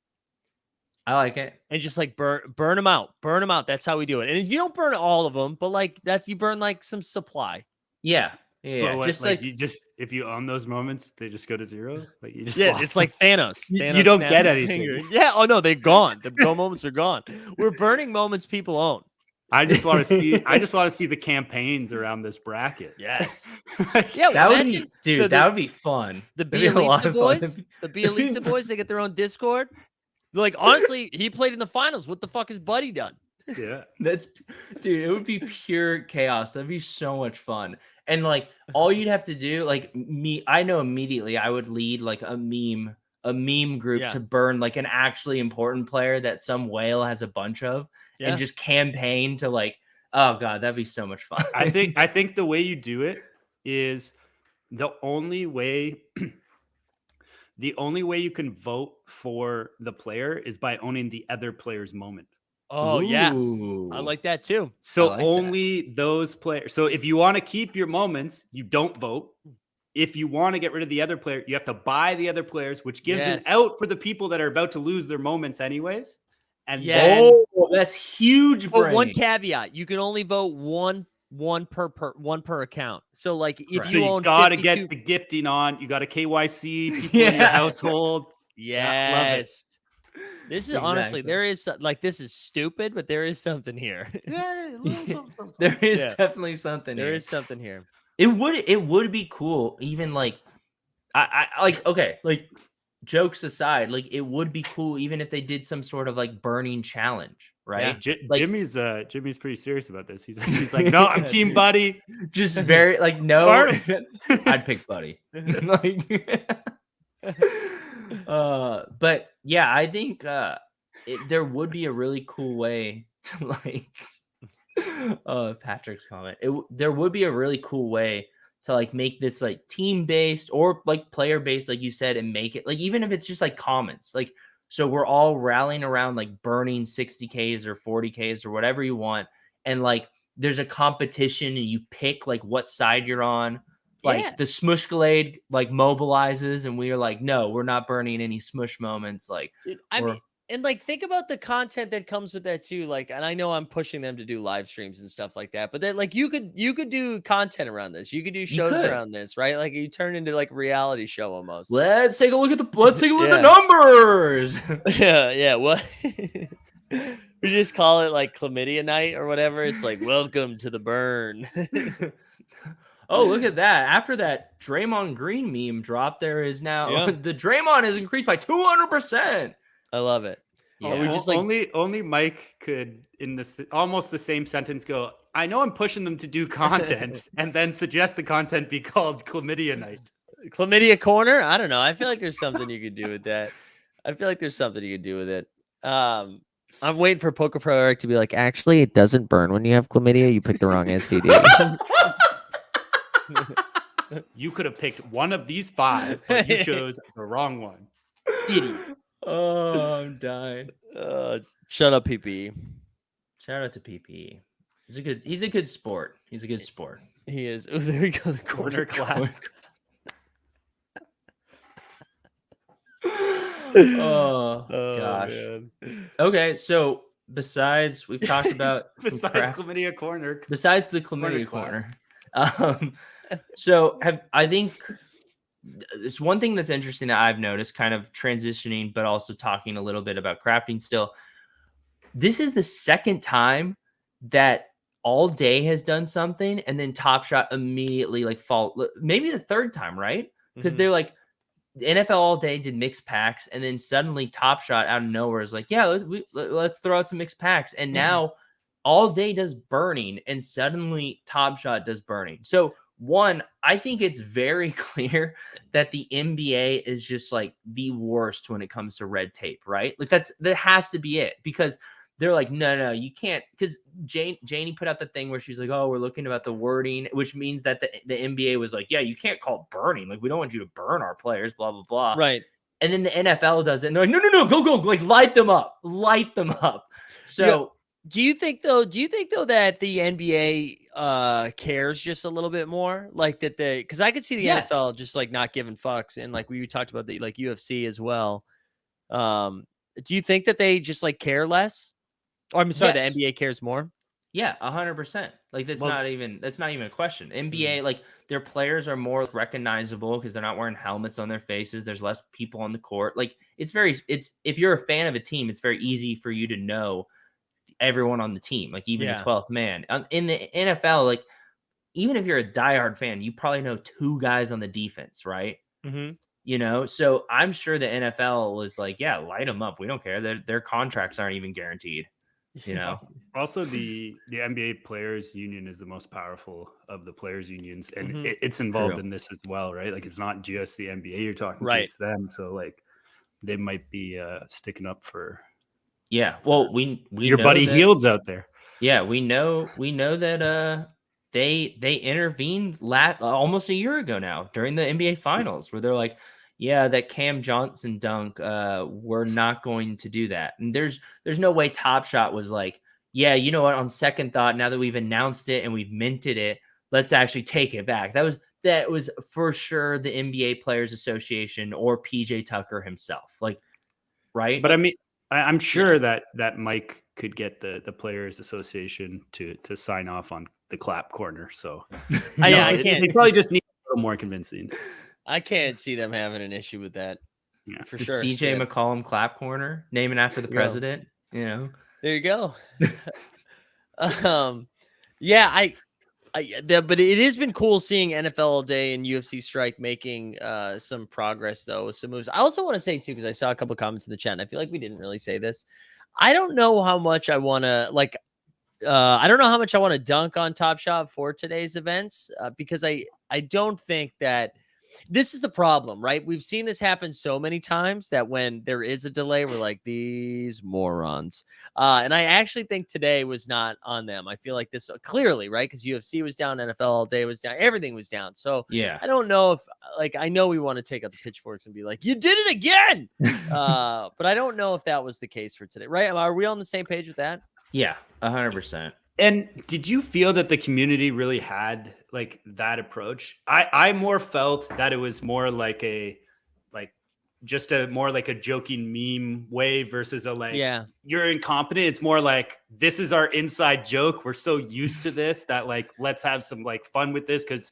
I like it. And just like burn them out. Burn them out. That's how we do it. And you don't burn all of them, but like that's you burn like some supply. Yeah. Yeah. What, Just like you just if you own those moments, they just go to zero. Like you just it's like Thanos. Thanos you don't snaps get his anything. finger. Yeah. Oh no, they're gone. The go moments are gone. We're burning moments people own. I just want to see the campaigns around this bracket. Yes. Yeah, that would be, dude. That would be fun. The That'd be a lot Bielitsa of boys, fun. the Bielitsa boys, they get their own Discord. They're like, honestly, he played in the finals. What the fuck has Buddy done? Yeah, That's, dude. It would be pure chaos. That'd be so much fun. And like, all you'd have to do, like me, I know immediately I would lead like a meme group to burn like an actually important player that some whale has a bunch of, and just campaign to like, oh god, that'd be so much fun. I think the way you do it is the only way you can vote for the player is by owning the other player's moment. Oh, yeah. I like that too. So only those players. So if you want to keep your moments, you don't vote. If you want to get rid of the other player, you have to buy the other players, which gives an out for the people that are about to lose their moments anyways. And then, that's huge. But one caveat: you can only vote one per account. So like if you own, gotta get the gifting on. You got to KYC people in your household. Yes. This is honestly, there is like, this is stupid, but there is something here. Yeah, there is definitely something. There is something here. It would be cool, even like I like, okay, like jokes aside, like it would be cool even if they did some sort of like burning challenge, right? Yeah. Jimmy's pretty serious about this. He's like, no, I'm team Buddy. Just very like, no, I'd pick Buddy. Like, but yeah, I think there would be a really cool way to like Patrick's comment. There would be a really cool way to like make this like team based or like player based, like you said, and make it like, even if it's just like comments, like, so we're all rallying around like burning 60Ks or 40Ks or whatever you want, and like there's a competition and you pick like what side you're on. Like the Smushglade like mobilizes, and we are like, no, we're not burning any Smush moments. Like, dude, I mean, and like think about the content that comes with that too. Like, and I know I'm pushing them to do live streams and stuff like that, but then like you could do content around this. You could do shows around this, right? Like you turn into like a reality show almost. Let's take a look at the numbers. Yeah. What? We just call it like chlamydia night or whatever. It's like, welcome to the burn. Oh, look at that. After that Draymond Green meme drop, there is now the Draymond has increased by 200%. I love it. Yeah. We just like only Mike could in this almost the same sentence go, I know I'm pushing them to do content and then suggest the content be called chlamydia night. Chlamydia corner? I don't know. I feel like there's something you could do with that. I'm waiting for Poker Pro Eric to be like, actually, it doesn't burn when you have chlamydia. You picked the wrong STD. You could have picked one of these 5, but you chose the wrong one. Idiot. Oh, I'm dying. Shut up, PPE. Shout out to PPE. He's a good sport. He is. Oh, there we go. The corner clap. Oh gosh. Man. Okay, so besides we've talked about chlamydia corner. Besides the chlamydia corner. So I think it's one thing that's interesting that I've noticed, kind of transitioning, but also talking a little bit about crafting still. this is the second time that All Day has done something, and then Top Shot immediately like fall. Maybe the third time, right? Because they're like, the NFL All Day did mixed packs, and then suddenly Top Shot out of nowhere is like, yeah, let's throw out some mixed packs, and now All Day does burning, and suddenly Top Shot does burning. So one, I think it's very clear that the NBA is just like the worst when it comes to red tape, right? Like that has to be it, because they're like, no, you can't, because Janie put out the thing where she's like, oh, we're looking about the wording, which means that the NBA was like, yeah, you can't call it burning. Like, we don't want you to burn our players, blah, blah, blah. Right. And then the NFL does it, and they're like, no, go, like light them up. So do you think though that the NBA cares just a little bit more, like that because I could see the NFL just like not giving fucks, and like we talked about the like UFC as well. Do you think that they just like care less? Or I'm sorry, the NBA cares more? Yeah, 100%. Like that's not even a question. NBA, like their players are more recognizable because they're not wearing helmets on their faces. There's less people on the court. Like it's if you're a fan of a team, it's very easy for you to know everyone on the team, like even the 12th man. In the NFL, like even if you're a diehard fan, you probably know two guys on the defense, right? You know, so I'm sure the NFL was like, yeah, light them up. We don't care. Their contracts aren't even guaranteed. You know, also the NBA Players Union is the most powerful of the players unions, and it's involved in this as well, right? Like it's not just the NBA you're talking to, it's them. So like they might be sticking up for. Yeah, well, we your buddy Heald's out there. Yeah, we know that they intervened almost a year ago now during the NBA Finals, where they're like, yeah, that Cam Johnson dunk, we're not going to do that. And there's no way Top Shot was like, yeah, you know what? On second thought, now that we've announced it and we've minted it, let's actually take it back. That was for sure the NBA Players Association or PJ Tucker himself, like, right? But I mean, I'm sure that Mike could get the Players Association to sign off on the clap corner. So I can't. They probably just need a little more convincing. I can't see them having an issue with that. Yeah, for sure. CJ McCollum clap corner, naming after the president. You know, there you go. But it has been cool seeing NFL All Day and UFC Strike making some progress though with some moves. I also want to say too, because I saw a couple comments in the chat, and I feel like we didn't really say this. I don't know how much I want to like. I don't know how much I want to dunk on Top Shot for today's events because I don't think that. This is the problem, right? We've seen this happen so many times that when there is a delay, we're like, these morons. And I actually think today was not on them. I feel like this clearly, right? Because UFC was down, NFL All Day was down, everything was down. So yeah, I don't know if, like, I know we want to take out the pitchforks and be like, you did it again. But I don't know if that was the case for today, right? Are we on the same page with that? Yeah, 100%. And did you feel that the community really had like that approach? I more felt that it was more like just a more like a joking meme way versus a like, you're incompetent. It's more like, this is our inside joke. We're so used to this that like, let's have some like fun with this because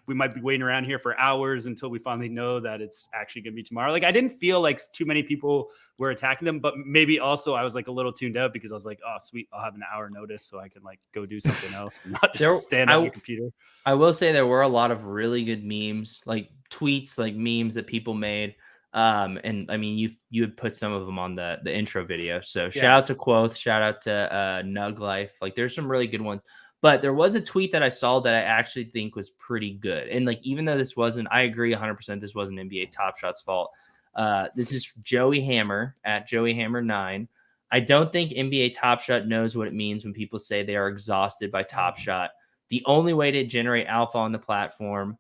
we might be waiting around here for hours until we finally know that it's actually going to be tomorrow. Like, I didn't feel like too many people were attacking them, but maybe also I was like a little tuned out because I was like, oh, sweet, I'll have an hour notice so I can like go do something else and not just stand on your computer. I will say there were a lot of really good memes, like tweets, like memes that people made. And I mean, you had put some of them on the intro video. So shout out to Quoth, shout out to Nug Life. Like there's some really good ones. But there was a tweet that I saw that I actually think was pretty good. And like, even though this wasn't, I agree 100%, this wasn't NBA Top Shot's fault. This is Joey Hammer at Joey Hammer 9. I don't think NBA Top Shot knows what it means when people say they are exhausted by Top Shot. The only way to generate alpha on the platform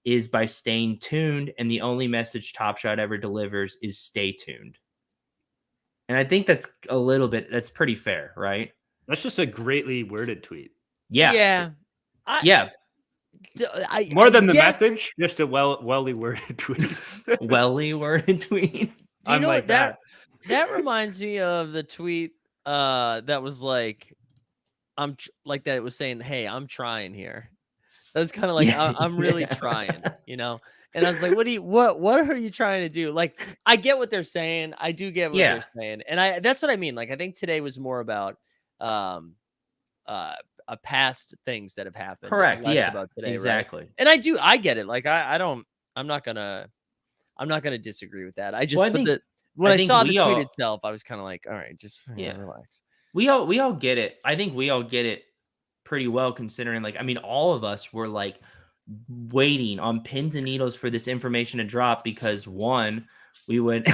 is by staying tuned. And the only message Top Shot ever delivers is stay tuned. And I think that's that's pretty fair, right? That's just a greatly worded tweet. Yeah. More than the message, just a welly worded tweet. Welly worded tweet. Do you know like that reminds me of the tweet that was like, like that it was saying, hey, I'm trying here. That was kind of like, I'm really trying, you know? And I was like, what are you trying to do? Like, I get what they're saying. I do get what they're saying. And that's what I mean. Like, I think today was more about um past things that have happened, Correct. less Yeah, about today, exactly. right? And I get it. Like, I'm not gonna disagree with that. I just, Well, when I think saw the we tweet all, itself, I was kind of like, all right, just yeah, relax. we all get it. I think we all get it pretty well, considering, like, I mean, all of us were like waiting on pins and needles for this information to drop because one, we would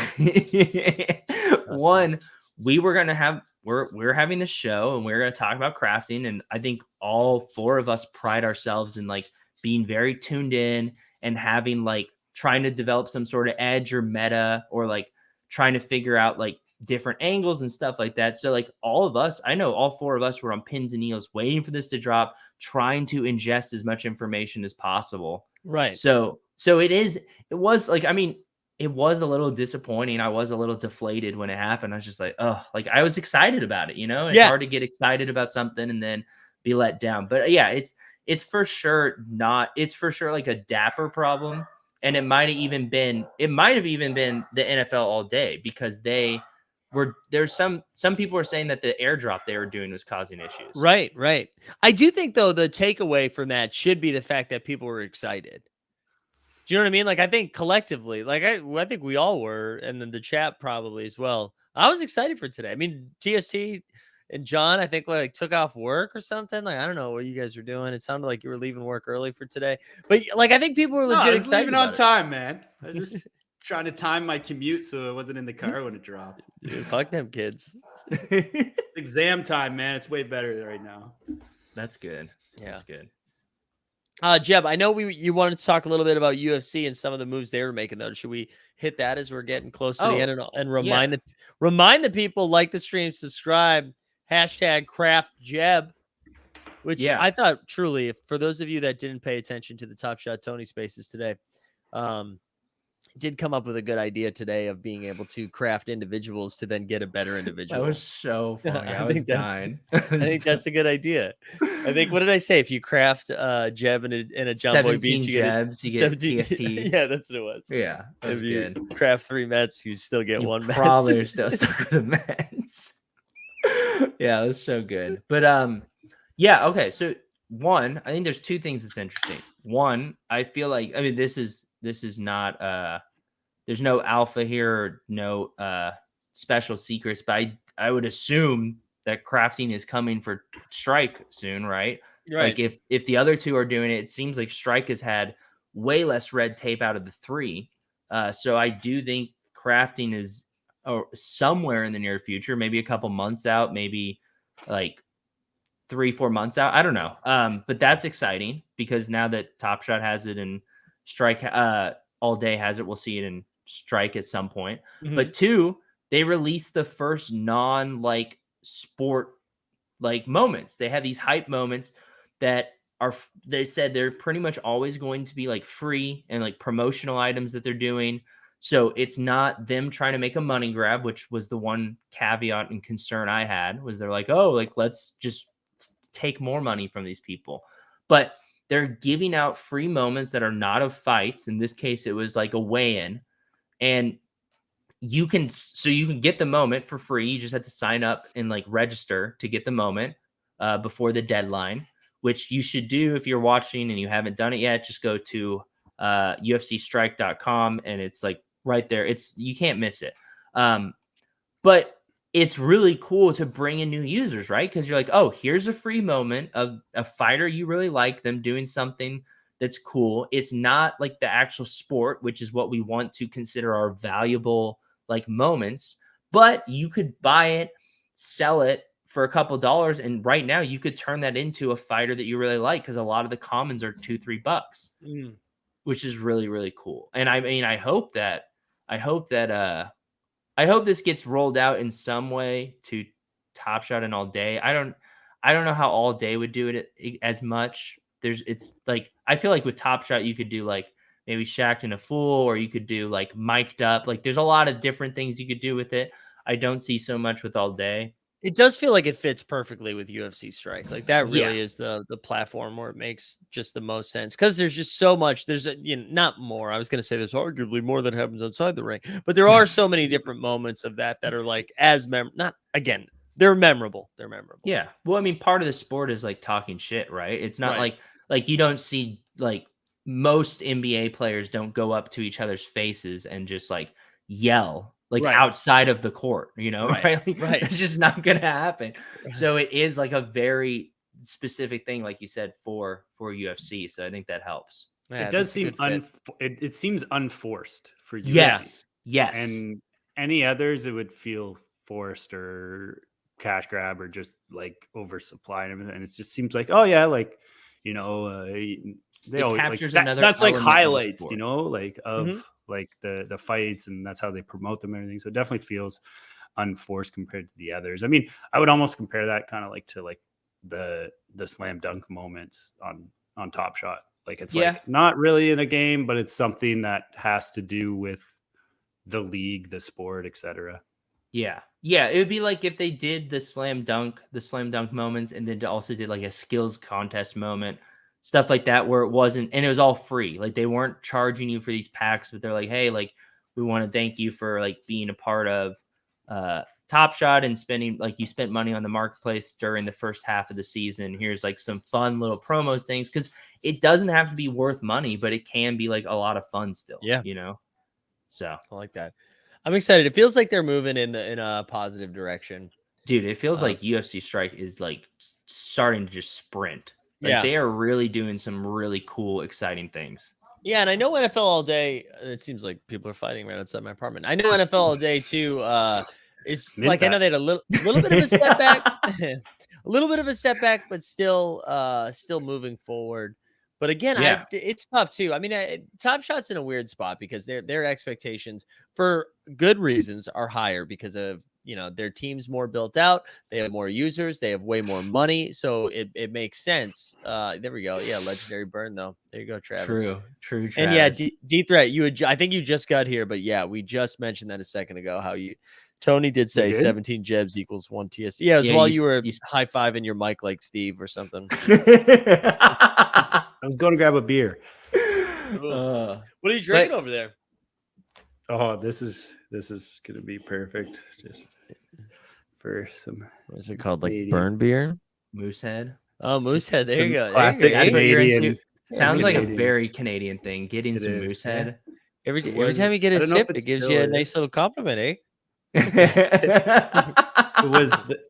one, we were gonna have we're having the show and we're gonna talk about crafting, and I think all four of us pride ourselves in like being very tuned in and having like trying to develop some sort of edge or meta, or like trying to figure out like different angles and stuff like that. So like all of us, I know all four of us were on pins and needles waiting for this to drop, trying to ingest as much information as possible. Right. So it was like, I mean, it was a little disappointing. I was a little deflated when it happened. I was just like, oh, like I was excited about it, you know? It's hard to get excited about something and then be let down. But yeah, it's for sure like a Dapper problem. And it might have even been the NFL all day, because there's some people are saying that the airdrop they were doing was causing issues. Right. I do think, though, the takeaway from that should be the fact that people were excited. Do you know what I mean? Like, I think collectively, like I think we all were, and then the chat probably as well. I was excited for today. I mean, TST and John, I think, like took off work or something. Like, I don't know what you guys were doing. It sounded like you were leaving work early for today, but like I think people were legit excited. Leaving on time, man. I was just trying to time my commute so it wasn't in the car when it dropped. Dude, fuck them kids. Exam time, man. It's way better right now. That's good. Yeah, that's good. Jeb, I know you wanted to talk a little bit about UFC and some of the moves they were making, though. Should we hit that as we're getting close to the end, and remind the people, like the stream, subscribe, #CraftJeb, which I thought truly, for those of you that didn't pay attention to the Top Shot Tony Spaces today, did come up with a good idea today of being able to craft individuals to then get a better individual. That was so funny. I was dying. I think that's a good idea. I think, what did I say? If you craft Jeb and a JonBoyBeats, you get 17 TST. Yeah, that's what it was. Yeah, that was good. Craft 3 Mets, you still get 1 Mets. Probably are still stuck with the Mets. Yeah, it was so good. But yeah, okay. So one, I think there's two things that's interesting. One, I feel like, I mean, this is not there's no alpha here, or no special secrets, but I would assume that crafting is coming for Strike soon, right? Like if the other two are doing it, it seems like Strike has had way less red tape out of the three. So I do think crafting is somewhere in the near future, maybe a couple months out, maybe like 3-4 months out. I don't know. But that's exciting, because now that Top Shot has it and Strike all day has it, we'll see it in Strike at some point. Mm-hmm. But two, they released the first non-like sport like moments. They have these hype moments that are, they said they're pretty much always going to be like free and like promotional items that they're doing. So it's not them trying to make a money grab, which was the one caveat and concern I had, was they're like, oh, like let's just take more money from these people. But they're giving out free moments that are not of fights. In this case, it was like a weigh-in, and you can get the moment for free. You just have to sign up and like register to get the moment before the deadline, which you should do if you're watching and you haven't done it yet. Just go to UFCstrike.com and it's like right there. You can't miss it. But it's really cool to bring in new users, right? Because you're like, oh, here's a free moment of a fighter you really like, them doing something that's cool. It's not like the actual sport, which is what we want to consider our valuable like moments, but you could buy it, sell it for a couple dollars, and right now you could turn that into a fighter that you really like, because a lot of the commons are $2-3, which is really, really cool. And I mean, I hope this gets rolled out in some way to Top Shot and All Day. I don't know how All Day would do it as much. It's like, I feel like with Top Shot you could do like maybe Shacked and a Fool, or you could do like Mic'd Up. Like there's a lot of different things you could do with it. I don't see so much with All Day. It does feel like it fits perfectly with UFC Strike. Like that Yeah. really is the platform where it makes just the most sense because there's just so much. There's not more. I was going to say there's arguably more that happens outside the ring, but there are so many different moments of that are like not again. They're memorable. They're memorable. Yeah. Well, I mean, part of the sport is like talking shit, right? It's not Right. like you don't see like most NBA players don't go up to each other's faces and just like yell like Right. outside of the court, you know, Right. right? Like, Right. it's just not gonna happen. Right. So it is like a very specific thing, like you said, for UFC. So I think that helps. Yeah, It does that's a seem good fit. it seems unforced for UFC. Yes. Yes. And any others, it would feel forced or cash grab or just like oversupply and everything. And it just seems like, oh yeah, like they It always captures like another that's like element of the highlights, sport. like of Mhm. like the fights, and that's how they promote them and everything. So it definitely feels unforced compared to the others. I mean, I would almost compare that kind of like to like the slam dunk moments on Top Shot. Like it's Yeah. like not really in a game, but it's something that has to do with the league, the sport, etc. Yeah. Yeah. It would be like if they did the slam dunk moments and then also did like a skills contest moment, stuff like that, where it wasn't, and it was all free. Like they weren't charging you for these packs, but they're like, hey, like we want to thank you for like being a part of Top Shot and spending, like you spent money on the marketplace during the first half of the season. Here's like some fun little promos things. Cause it doesn't have to be worth money, but it can be like a lot of fun still. Yeah. So I like that. I'm excited. It feels like they're moving in a positive direction. dude, it feels like UFC Strike is like starting to just sprint. Like Yeah. they are really doing some really cool, exciting things. Yeah, and I know NFL all day. It seems like people are fighting right outside my apartment. I know NFL all day too. Is like I know they had a little bit of a setback, a little bit of a setback, but still moving forward. But again, Yeah. it's tough too. I mean, Top Shot's in a weird spot because their expectations for good reasons are higher because of their team's more built out. They have more users. They have way more money, so it makes sense. There we go. Yeah, legendary burn though. There you go, Travis. True. Travis. And yeah, D Threat, I think you just got here, but yeah, we just mentioned that a second ago. How Tony did say 17 jebs equals 1 TS. Yeah, it was while you were high fiving your mic like Steve or something. I was going to grab a beer. What are you drinking over there? Oh, this is gonna be perfect. Just for some. What is it called? Like burn beer? Moosehead. Oh, Moosehead. There you go. Classic. That's what you're into. Yeah, Sounds like a Canadian. very Canadian thing. Getting some Moosehead. Yeah. Every time you get a sip, it gives you a nice little compliment, eh?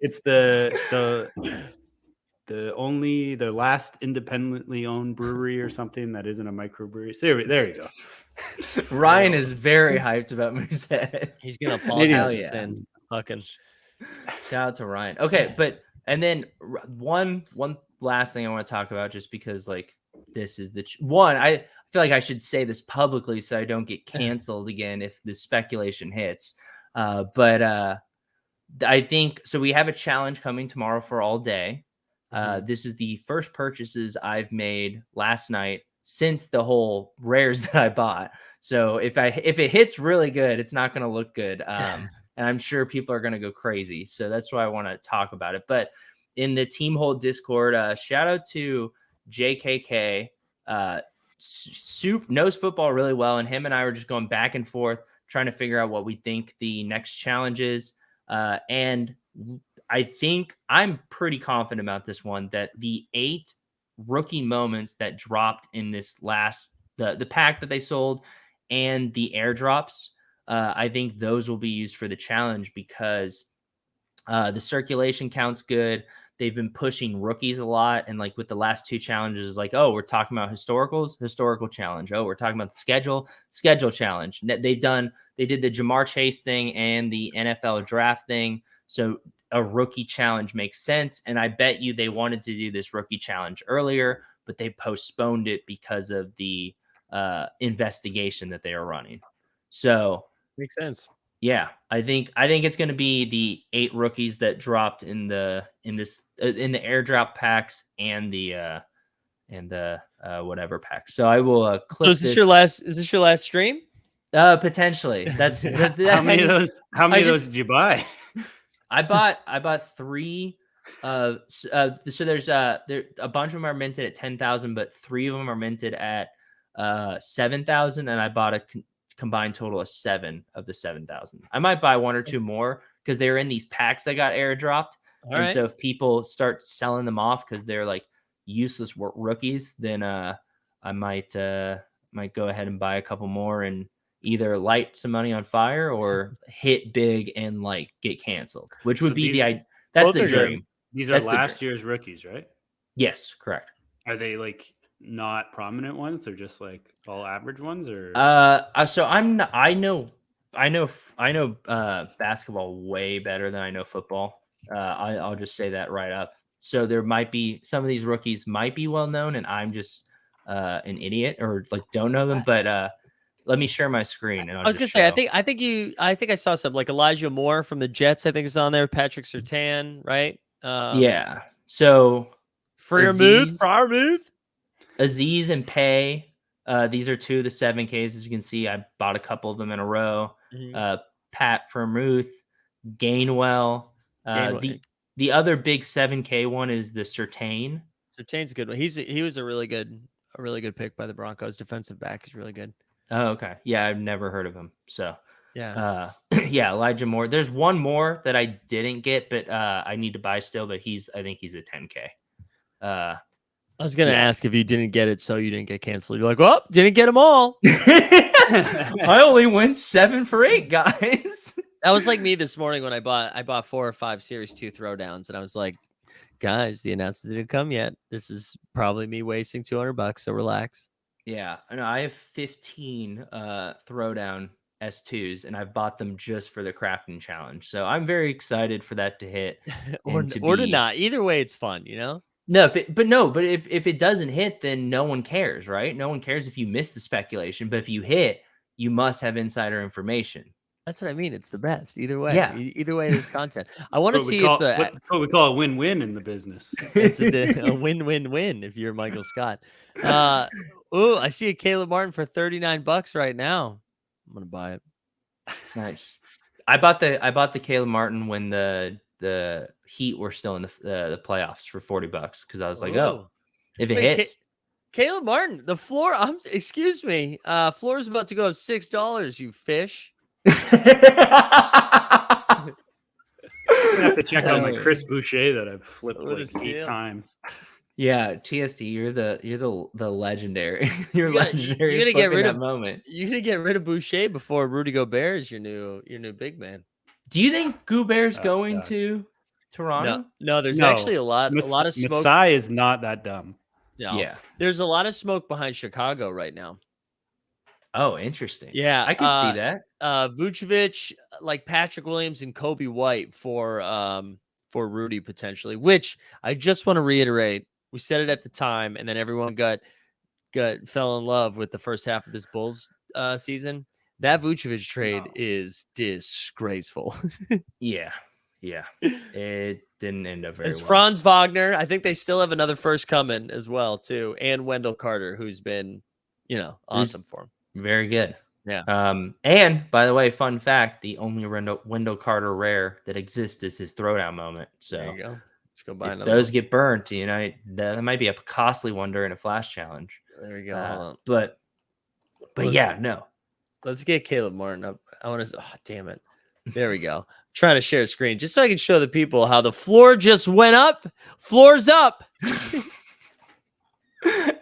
It's the last independently owned brewery or something that isn't a microbrewery. So there you go. Ryan is very hyped about Moosehead. He's gonna apologize for yeah. saying fucking. Shout out to Ryan. Okay, and then one last thing I want to talk about, just because like this is one. I feel like I should say this publicly so I don't get canceled again if the speculation hits. But I think so. We have a challenge coming tomorrow for all day. This is the first purchases I've made last night since the whole rares that I bought. So if it hits really good, it's not going to look good. And I'm sure people are going to go crazy. So that's why I want to talk about it. But in the Team Hold Discord, shout out to JKK. Soup knows football really well. And him and I were just going back and forth, trying to figure out what we think the next challenge is. And I think I'm pretty confident about this one, that the 8 rookie moments that dropped in this last, the pack that they sold and the airdrops, I think those will be used for the challenge because the circulation count's good. They've been pushing rookies a lot. And like with the last 2 challenges, like, oh, we're talking about historical challenge. Oh, we're talking about the schedule challenge. They did the Jamar Chase thing and the NFL draft thing. So a rookie challenge makes sense. And I bet you they wanted to do this rookie challenge earlier, but they postponed it because of the investigation that they are running. So makes sense. Yeah, I think it's going to be the 8 rookies that dropped in the airdrop packs and the whatever pack. So I will clip. So is this your last stream? Potentially. That's how many of those did you buy? I bought 3. So there's there a bunch of them are minted at 10,000, but 3 of them are minted at 7,000, and I bought a combined total of 7 of the 7,000. I might buy 1 or 2 more because they're in these packs that got airdropped. All And right. so if people start selling them off because they're like useless rookies, then I might go ahead and buy a couple more and either light some money on fire or hit big and like get canceled, which would So be these- that's both the are good. dream. These are That's the last dream. year's rookies, right? Yes, correct. Are they like not prominent ones? They're just like all average ones, or So I'm not, I know basketball way better than I know football. I'll just say that right up. So there might be some of these rookies might be well known, and I'm just an idiot or like don't know them. But let me share my screen. And I was gonna say, I think I saw some like Elijah Moore from the Jets. I think is on there. Patrick Surtain, right? Yeah. So Freiermuth. Aziz and Pay. These are 2 of the 7Ks. As you can see, I bought a couple of them in a row. Pat Freiermuth, Gainwell. The other big 7K one is the Surtain. Surtain's a good one. He was a really good pick by the Broncos. Defensive back is really good. Oh, okay. Yeah, I've never heard of him. So yeah, yeah, Elijah Moore. There's one more that I didn't get, but I need to buy still. But I think he's a 10K. I was gonna ask if you didn't get it, so you didn't get canceled. You're like, well, didn't get them all. I only went 7 for 8, guys. That was like me this morning when I bought 4 or 5 Series 2 throwdowns, and I was like, guys, the announcement didn't come yet. This is probably me wasting $200, so relax. Yeah, no, I have 15 throwdown S2s, and I've bought them just for the crafting challenge. So I'm very excited for that to hit or to not. Either way, it's fun, you know. No, but if it doesn't hit, then no one cares, right? No one cares if you miss the speculation, but if you hit, you must have insider information. That's what I mean. It's the best. Either way. Yeah. Either way, there's content. I want to see that's what we call a win-win in the business. It's a win-win-win if you're Michael Scott. I see a Caleb Martin for $39 right now. I'm gonna buy it. Nice. I bought the Caleb Martin when the Heat were still in the playoffs for $40 because I was like, oh, if it hits. Caleb Martin, the floor. Excuse me. Floor is about to go up $6. You fish. I have to check out my Chris Boucher that I've flipped like 8 times. Yeah, TSD, you're the legendary. You're legendary. You're gonna get rid of moment. You're gonna get rid of Boucher before Rudy Gobert is your new big man. Do you think Gobert's going to Toronto? No. There's actually a lot of smoke. Masai is not that dumb. No. Yeah, there's a lot of smoke behind Chicago right now. Oh, interesting. Yeah, I could see that. Vucevic, like Patrick Williams and Kobe White for Rudy potentially. Which I just want to reiterate. We said it at the time, and then everyone fell in love with the first half of this Bulls season. That Vucevic trade is disgraceful. Yeah. It didn't end up very well. Franz Wagner. I think they still have another first coming as well too, and Wendell Carter, who's been, awesome for him. Very good. Yeah. And by the way, fun fact: the only Wendell Carter rare that exists is his throwdown moment. So there you go. Let's go buy another. Those get burnt, that might be a costly one during a flash challenge. There you go. Hold on. But yeah, no. Let's get Caleb Martin up. I want to. Oh, damn it! There we go. I'm trying to share a screen just so I can show the people how the floor just went up. Floor's up.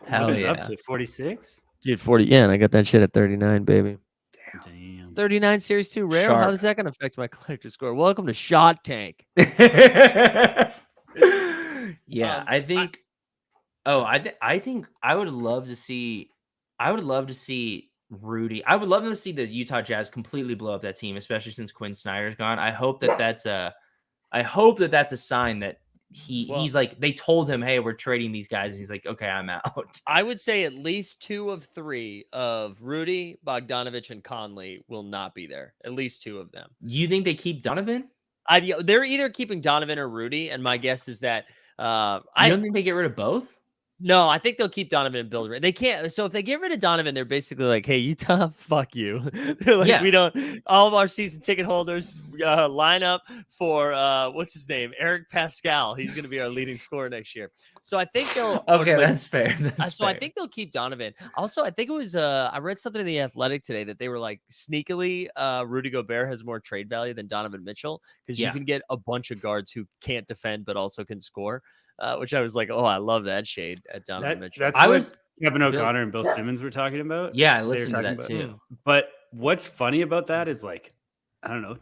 Hell yeah! Up to 46. Dude, 40. Yeah, and I got that shit at 39, baby. Damn. 39 Series 2 rare. Sharp. How is that going to affect my collector score? Welcome to Shot Tank. Yeah, I think. I think I would love to see. I would love to see Rudy. I would love to see the Utah Jazz completely blow up that team, especially since Quinn Snyder's gone. I hope that that's a sign that he's like, they told him, hey, we're trading these guys, and he's like, okay, I'm out. I would say at least 2 of 3 of Rudy, Bogdanovich, and Conley will not be there. At least 2 of them. You think they keep Donovan? They're either keeping Donovan or Rudy, and my guess is that I don't think they get rid of both. No, I think they'll keep Donovan and build. They can't. So if they get rid of Donovan, they're basically like, "Hey, Utah, fuck you." They're like, Yeah. "We don't. All of our season ticket holders line up for what's his name, Eric Pascal. He's going to be our leading scorer next year." So I think they'll. Okay, that's fair. That's so I fair. think they'll keep Donovan. Also, I think it was I read something in the Athletic today that they were like sneakily Rudy Gobert has more trade value than Donovan Mitchell because you can get a bunch of guards who can't defend but also can score. Which I was like, oh, I love that shade at Donovan Mitchell. That's what Kevin O'Connor and Bill Simmons were talking about. Yeah, I listened to that too. But what's funny about that is like, I don't know,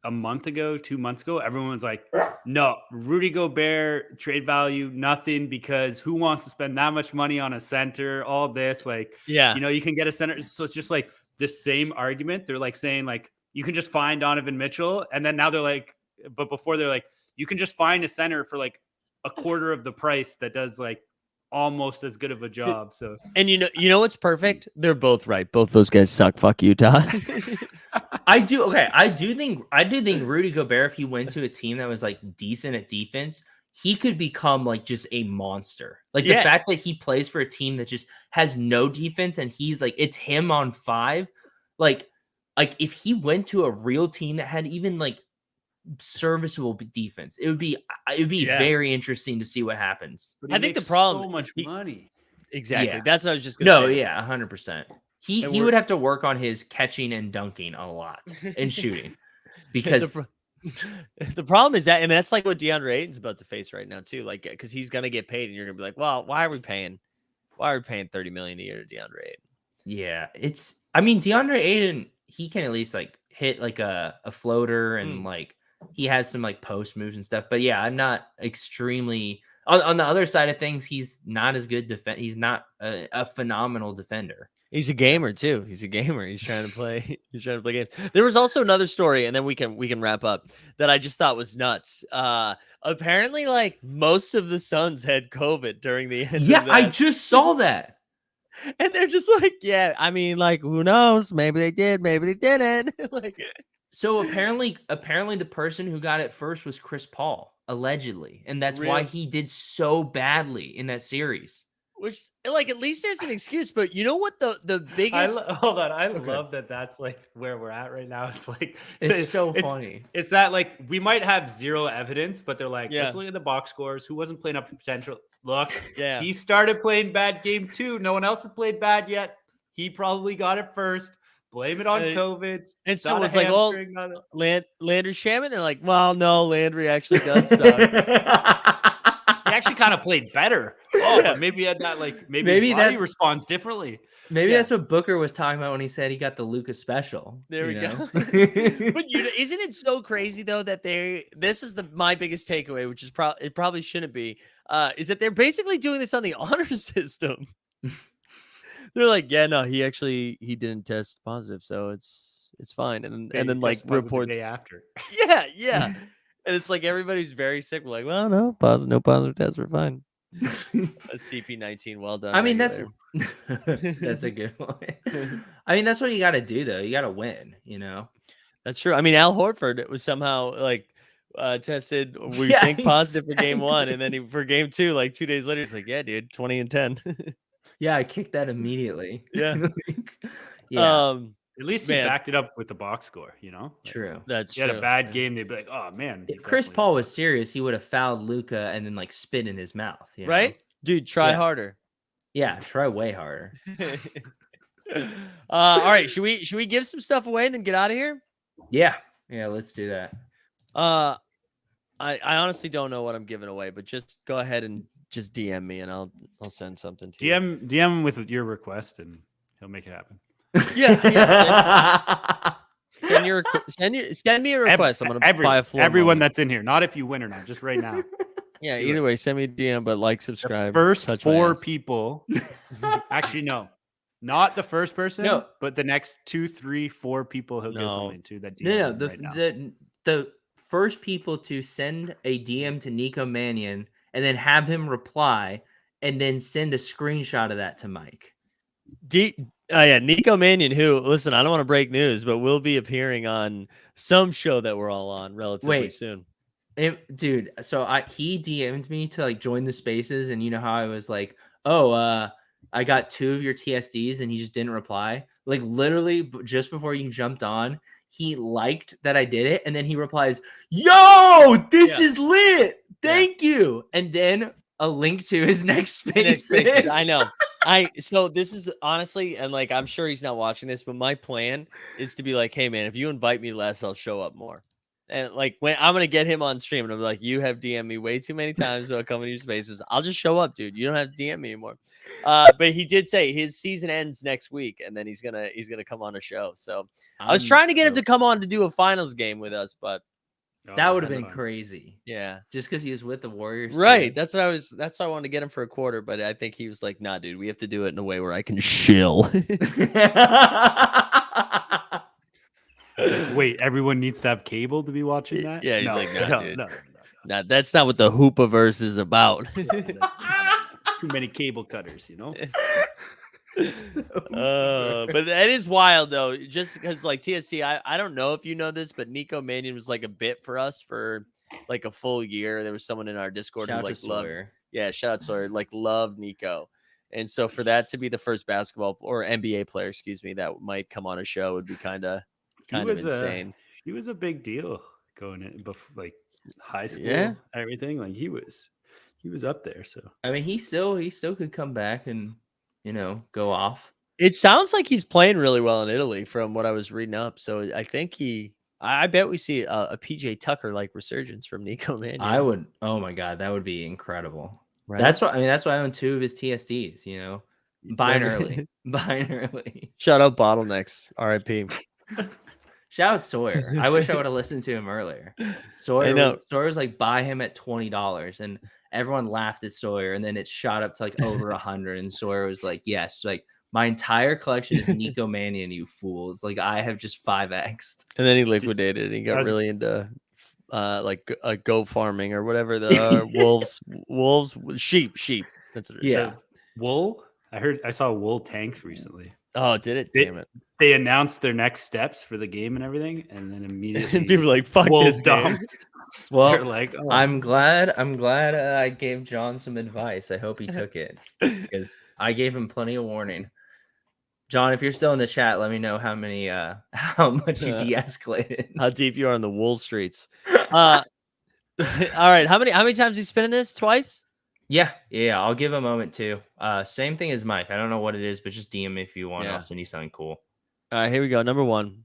a month ago, 2 months ago, everyone was like, no, Rudy Gobert trade value, nothing, because who wants to spend that much money on a center? All this, like, yeah, you know, you can get a center. So it's just like the same argument. They're like saying like, you can just find Donovan Mitchell. And then now they're like, but before they're like, you can just find a center for like a quarter of the price that does like almost as good of a job. So, and you know what's perfect? They're both right. Both those guys suck. Fuck Utah. I do think Rudy Gobert, if he went to a team that was like decent at defense, he could become like just a monster. Like the fact that he plays for a team that just has no defense and he's like, it's him on 5. Like if he went to a real team that had even like serviceable defense, it would be very interesting to see what happens. I think the problem so much money. Exactly. Yeah. That's what I was just gonna say. Yeah, 100%. He would have to work on his catching and dunking a lot and shooting because the problem is that, and that's like what DeAndre Ayton's about to face right now too. Like, because he's gonna get paid, and you're gonna be like, well, why are we paying $30 million a year to DeAndre Ayton? Yeah, I mean, DeAndre Ayton, he can at least like hit like a floater and like he has some like post moves and stuff. But yeah, I'm not extremely on the other side of things. He's not as good He's not a phenomenal defender. He's a gamer too. He's a gamer. He's trying to play. He's trying to play games. There was also another story, and then we can wrap up, that I just thought was nuts. Apparently, like most of the Suns had COVID during the end. Yeah, I just saw that. And they're just like, yeah, I mean, like, who knows? Maybe they did, maybe they didn't. Like, so apparently the person who got it first was Chris Paul, allegedly, and that's why he did so badly in that series. Which, like, at least there's an excuse, but you know what the biggest... hold on. I love that that's, like, where we're at right now. It's, like... It's so funny. It's that, like, we might have zero evidence, but they're like, let's look at the box scores. Who wasn't playing up to potential? Look, he started playing bad game 2. No one else had played bad yet. He probably got it first. Blame it on COVID. And someone's like, well, Landry Shaman? They're like, well, no, Landry actually does suck. He actually kind of played better. But maybe he had that, like, maybe his body responds differently. Maybe that's what Booker was talking about when he said he got the Luka special. There we go. But isn't it so crazy though that this is my biggest takeaway, which is it probably shouldn't be, is that they're basically doing this on the honor system. They're like, yeah, no, he didn't test positive, so it's fine. And then like reports the day after. Yeah. And it's like everybody's very sick. We're like, well, no positive tests, we're fine. A CP19, well done. I mean, that's a good one. I mean, that's what you got to do, though. You got to win. You know, that's true. I mean, Al Horford was somehow like tested. We think positive for game 1, and then for game 2, like 2 days later, he's like, yeah, dude, 20 and 10. Yeah, I kicked that immediately. Yeah. Yeah. At least he backed it up with the box score, you know? Like, true. That's true. He had a bad game, they'd be like, oh, man. If Chris Paul was serious, he would have fouled Luka and then, like, spit in his mouth. You know? Right? Dude, try harder. Yeah, try way harder. All right, should we give some stuff away and then get out of here? Yeah, let's do that. I honestly don't know what I'm giving away, but just go ahead and just DM me and I'll send something to you. DM with your request and he'll make it happen. Yeah. Send me a request. I'm gonna buy a floor. Everyone that's in here, not if you win or not, just right now. Yeah, either way, send me a DM, but like, subscribe. The first 4 people. Actually, no. Not the first person, but the next 2, 3, 4 people he'll give something to that DM. The first people to send a DM to Nico Mannion and then have him reply and then send a screenshot of that to Mike. Nico Mannion, who, listen, I don't want to break news, but will be appearing on some show that we're all on relatively soon. Dude, so he DM'd me to like join the spaces, and you know how I was like, oh, I got 2 of your TSDs and he just didn't reply. Like literally just before you jumped on, he liked that I did it. And then he replies, yo, this is lit. Thank you. And then a link to his next Spaces. I know. So this is honestly, and like, I'm sure he's not watching this, but my plan is to be like, hey man, if you invite me less, I'll show up more. And like, when I'm going to get him on stream and I'm like, you have DM'd me way too many times about coming to your Spaces. I'll just show up, dude. You don't have to DM me anymore. But he did say his season ends next week and then he's going to come on a show. So I was trying to get him to come on to do a finals game with us, but that would have been crazy. Yeah. Just because he was with the Warriors. Right. That's why I wanted to get him for a quarter, but I think he was like, nah, dude, we have to do it in a way where I can chill. Like, wait, everyone needs to have cable to be watching that? Yeah, he's like, nah, dude. No, that's not what the Hoopaverse is about. Too many cable cutters, you know? But that is wild though, just because like TST, I don't know if you know this, but Nico Mannion was like a bit for us for like a full year. There was someone in our Discord who like loved, shout out Sawyer, like loved Nico. And so for that to be the first basketball or NBA player, excuse me, that might come on a show would be kind of insane. He was a big deal going in before, like high school, everything. Like he was up there. So I mean, he still could come back and go off. It sounds like he's playing really well in Italy from what I was reading up. So I think I bet we see a PJ Tucker like resurgence from Nico Mannion. I would. Oh my God, that would be incredible. Right? That's why I own 2 of his TSDs. Buying early. Shout out Bottlenecks, RIP. Shout out Sawyer. I wish I would have listened to him earlier. Sawyer's like, buy him at $20, and everyone laughed at Sawyer, and then it shot up to like over 100, and Sawyer was like, yes, like my entire collection is Nico Mannion, you fools. Like I have just 5x'd. And then he liquidated and he got really into like goat farming or whatever, the sheep. That's what it is. Yeah. Wool? I saw wool tanked recently. Oh, did it? Damn it. They announced their next steps for the game and everything, and then immediately and people were like, fuck this game. Well, like, oh. I'm glad I gave John some advice. I hope he took it because I gave him plenty of warning. John, if you're still in the chat, let me know how much you de-escalated. How deep you are on the wool streets. All right. How many times have you spent in this? Twice? Yeah. I'll give a moment too. Same thing as Mike. I don't know what it is, but just DM me if you want. I'll send you something cool. All right, here we go. Number 1.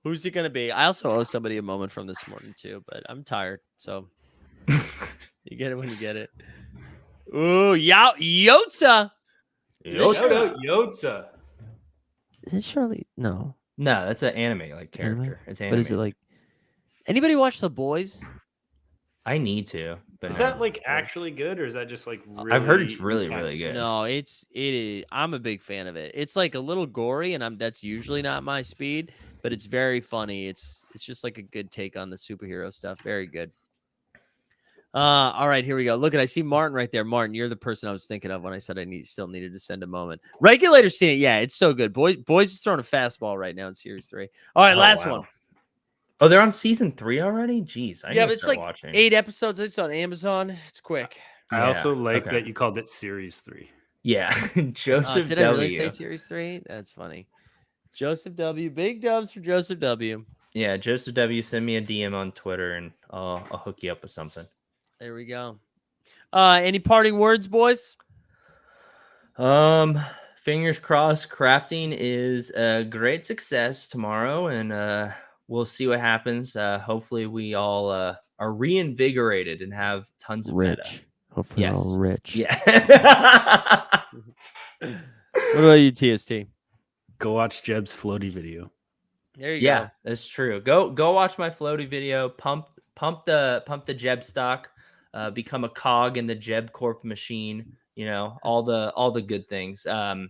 Who's it gonna be? I also owe somebody a moment from this morning too, but I'm tired, so you get it when you get it. Ooh, Yotza. Yotza. Is it Charlie? No, that's an anime like character. It's anime. But is it like anybody watch The Boys? I need to. But is that like actually good, or is that just like really? I've heard it's really, really good. No, it is. I'm a big fan of it. It's like a little gory, and that's usually not my speed, but it's very funny. It's just like a good take on the superhero stuff. Very good. All right, here we go. Look I see Martin right there. Martin, you're the person I was thinking of when I said still needed to send a moment. Regulator's seen it. Yeah, it's so good. Boys is throwing a fastball right now in Series 3. All right, last one. Oh, they're on season 3 already? Jeez. But it's like watching. 8 episodes. It's on Amazon. It's quick. I also like that you called it Series 3. Yeah. Joseph did W. I really say Series 3? That's funny. Joseph W. Big dubs for Joseph W. Yeah, Joseph W. Send me a DM on Twitter and I'll hook you up with something. There we go. Any parting words, boys? Fingers crossed. Crafting is a great success tomorrow, and we'll see what happens. Hopefully, we all are reinvigorated and have tons of rich. Meta. Hopefully, we're all rich. Yeah. What about you, TST? Go watch Jeb's floaty video. There you go. Yeah, that's true. Go watch my floaty video. Pump the Jeb stock. Become a cog in the Jeb Corp machine. All the good things. The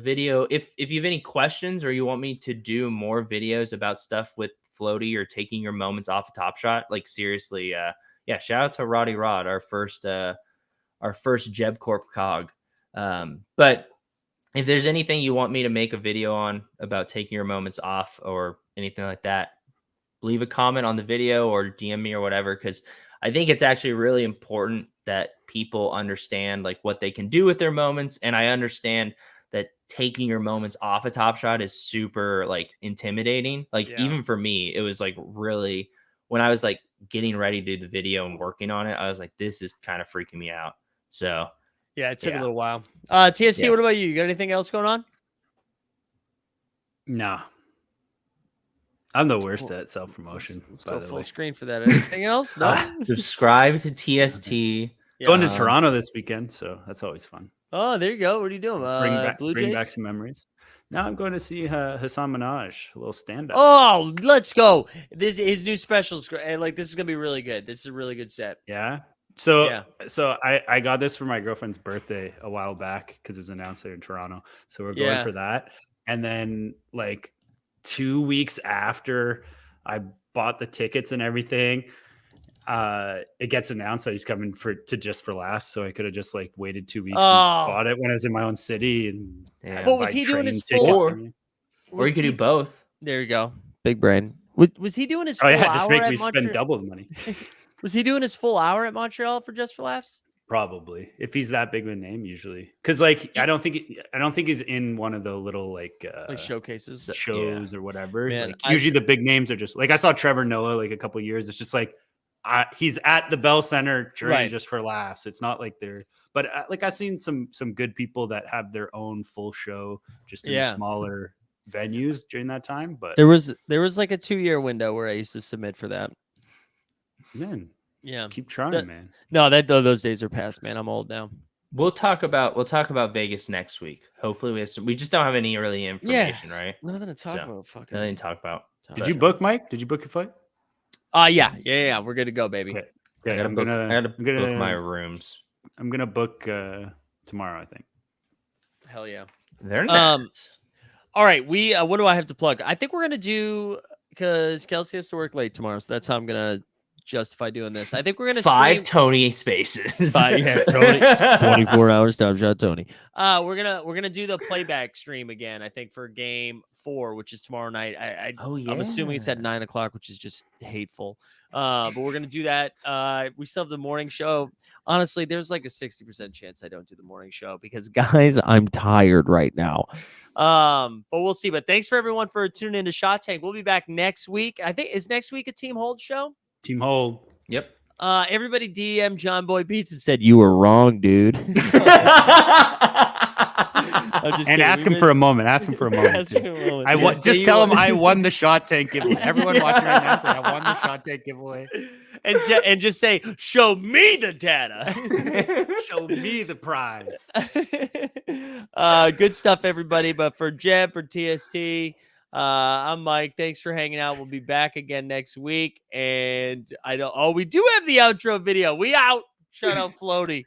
video. If you have any questions or you want me to do more videos about stuff with floaty or taking your moments off of Top Shot, like seriously, shout out to Roddy Rod, our first Jeb Corp cog. But if there's anything you want me to make a video on about taking your moments off or anything like that, leave a comment on the video or DM me or whatever, because I think it's actually really important that people understand like what they can do with their moments. And I understand that taking your moments off a Top Shot is super like intimidating. Like even for me, it was like really, when I was like getting ready to do the video and working on it, I was like, this is kind of freaking me out. So yeah, it took a little while. TST, what about you? You got anything else going on? No. I'm the worst at self-promotion. Let's go full screen for that. Anything else? No? Subscribe to TST. Going to Toronto this weekend, so that's always fun. Oh, there you go. What are you doing? Bring back some memories. Now I'm going to see Hassan Minaj, a little stand-up. Oh, let's go. His new special, and like this is gonna be really good. This is a really good set. Yeah. So I got this for my girlfriend's birthday a while back because it was announced there in Toronto. So we're going for that. And then like 2 weeks after I bought the tickets and everything, it gets announced that he's coming to Just for Laughs. So I could have just like waited 2 weeks and bought it when I was in my own city. And what was he doing his or you could do both. There you go. Big brain. Was he doing his full hour just make at me spend double the money. Was he doing his full hour at Montreal for Just for Laughs? Probably, if he's that big of a name, usually. Because like I don't think he's in one of the little like showcases, shows or whatever. Man, like, usually the big names are just like I saw Trevor Noah like a couple of years. It's just like he's at the Bell Center during Just for Laughs. It's not like they're, but like I've seen some good people that have their own full show just in smaller venues during that time. But there was like a 2-year window where I used to submit for that. Man, yeah, keep trying, man. No, those days are past, man. I'm old now. We'll talk about Vegas next week. Hopefully we just don't have any early information, right? Nothing to talk about. Fucking nothing to talk about. Did you book, Mike? Did you book your flight? Yeah. We're good to go, baby. Okay. I gotta book my rooms. I'm gonna book tomorrow, I think. Hell yeah. They're nice. All right, what do I have to plug? I think we're gonna do, because Kelsey has to work late tomorrow, so that's how I'm gonna justify doing this. I think we're gonna 5 Tony spaces. 24 hours Top Shot Tony. We're gonna do the playback stream again. I think for Game 4, which is tomorrow night. I'm assuming it's at 9:00, which is just hateful. But we're gonna do that. We still have the morning show. Honestly, there's like a 60% chance I don't do the morning show because, guys, I'm tired right now. But we'll see. But thanks for everyone for tuning in to Shot Tank. We'll be back next week. I think is next week a Team Hold show. Team Hold. Yep. Everybody DM JonBoyBeats and said you were wrong, dude. And ask him for a moment. Ask him for a moment. Just tell him I won the Shot Tank giveaway. Everyone watching right now, say I won the Shot Tank giveaway. And just say, show me the data. Show me the prize. Good stuff, everybody. But for Jeb, for TST, I'm Mike. Thanks for hanging out. We'll be back again next week. And we do have the outro video. We out. Shout out Floaty.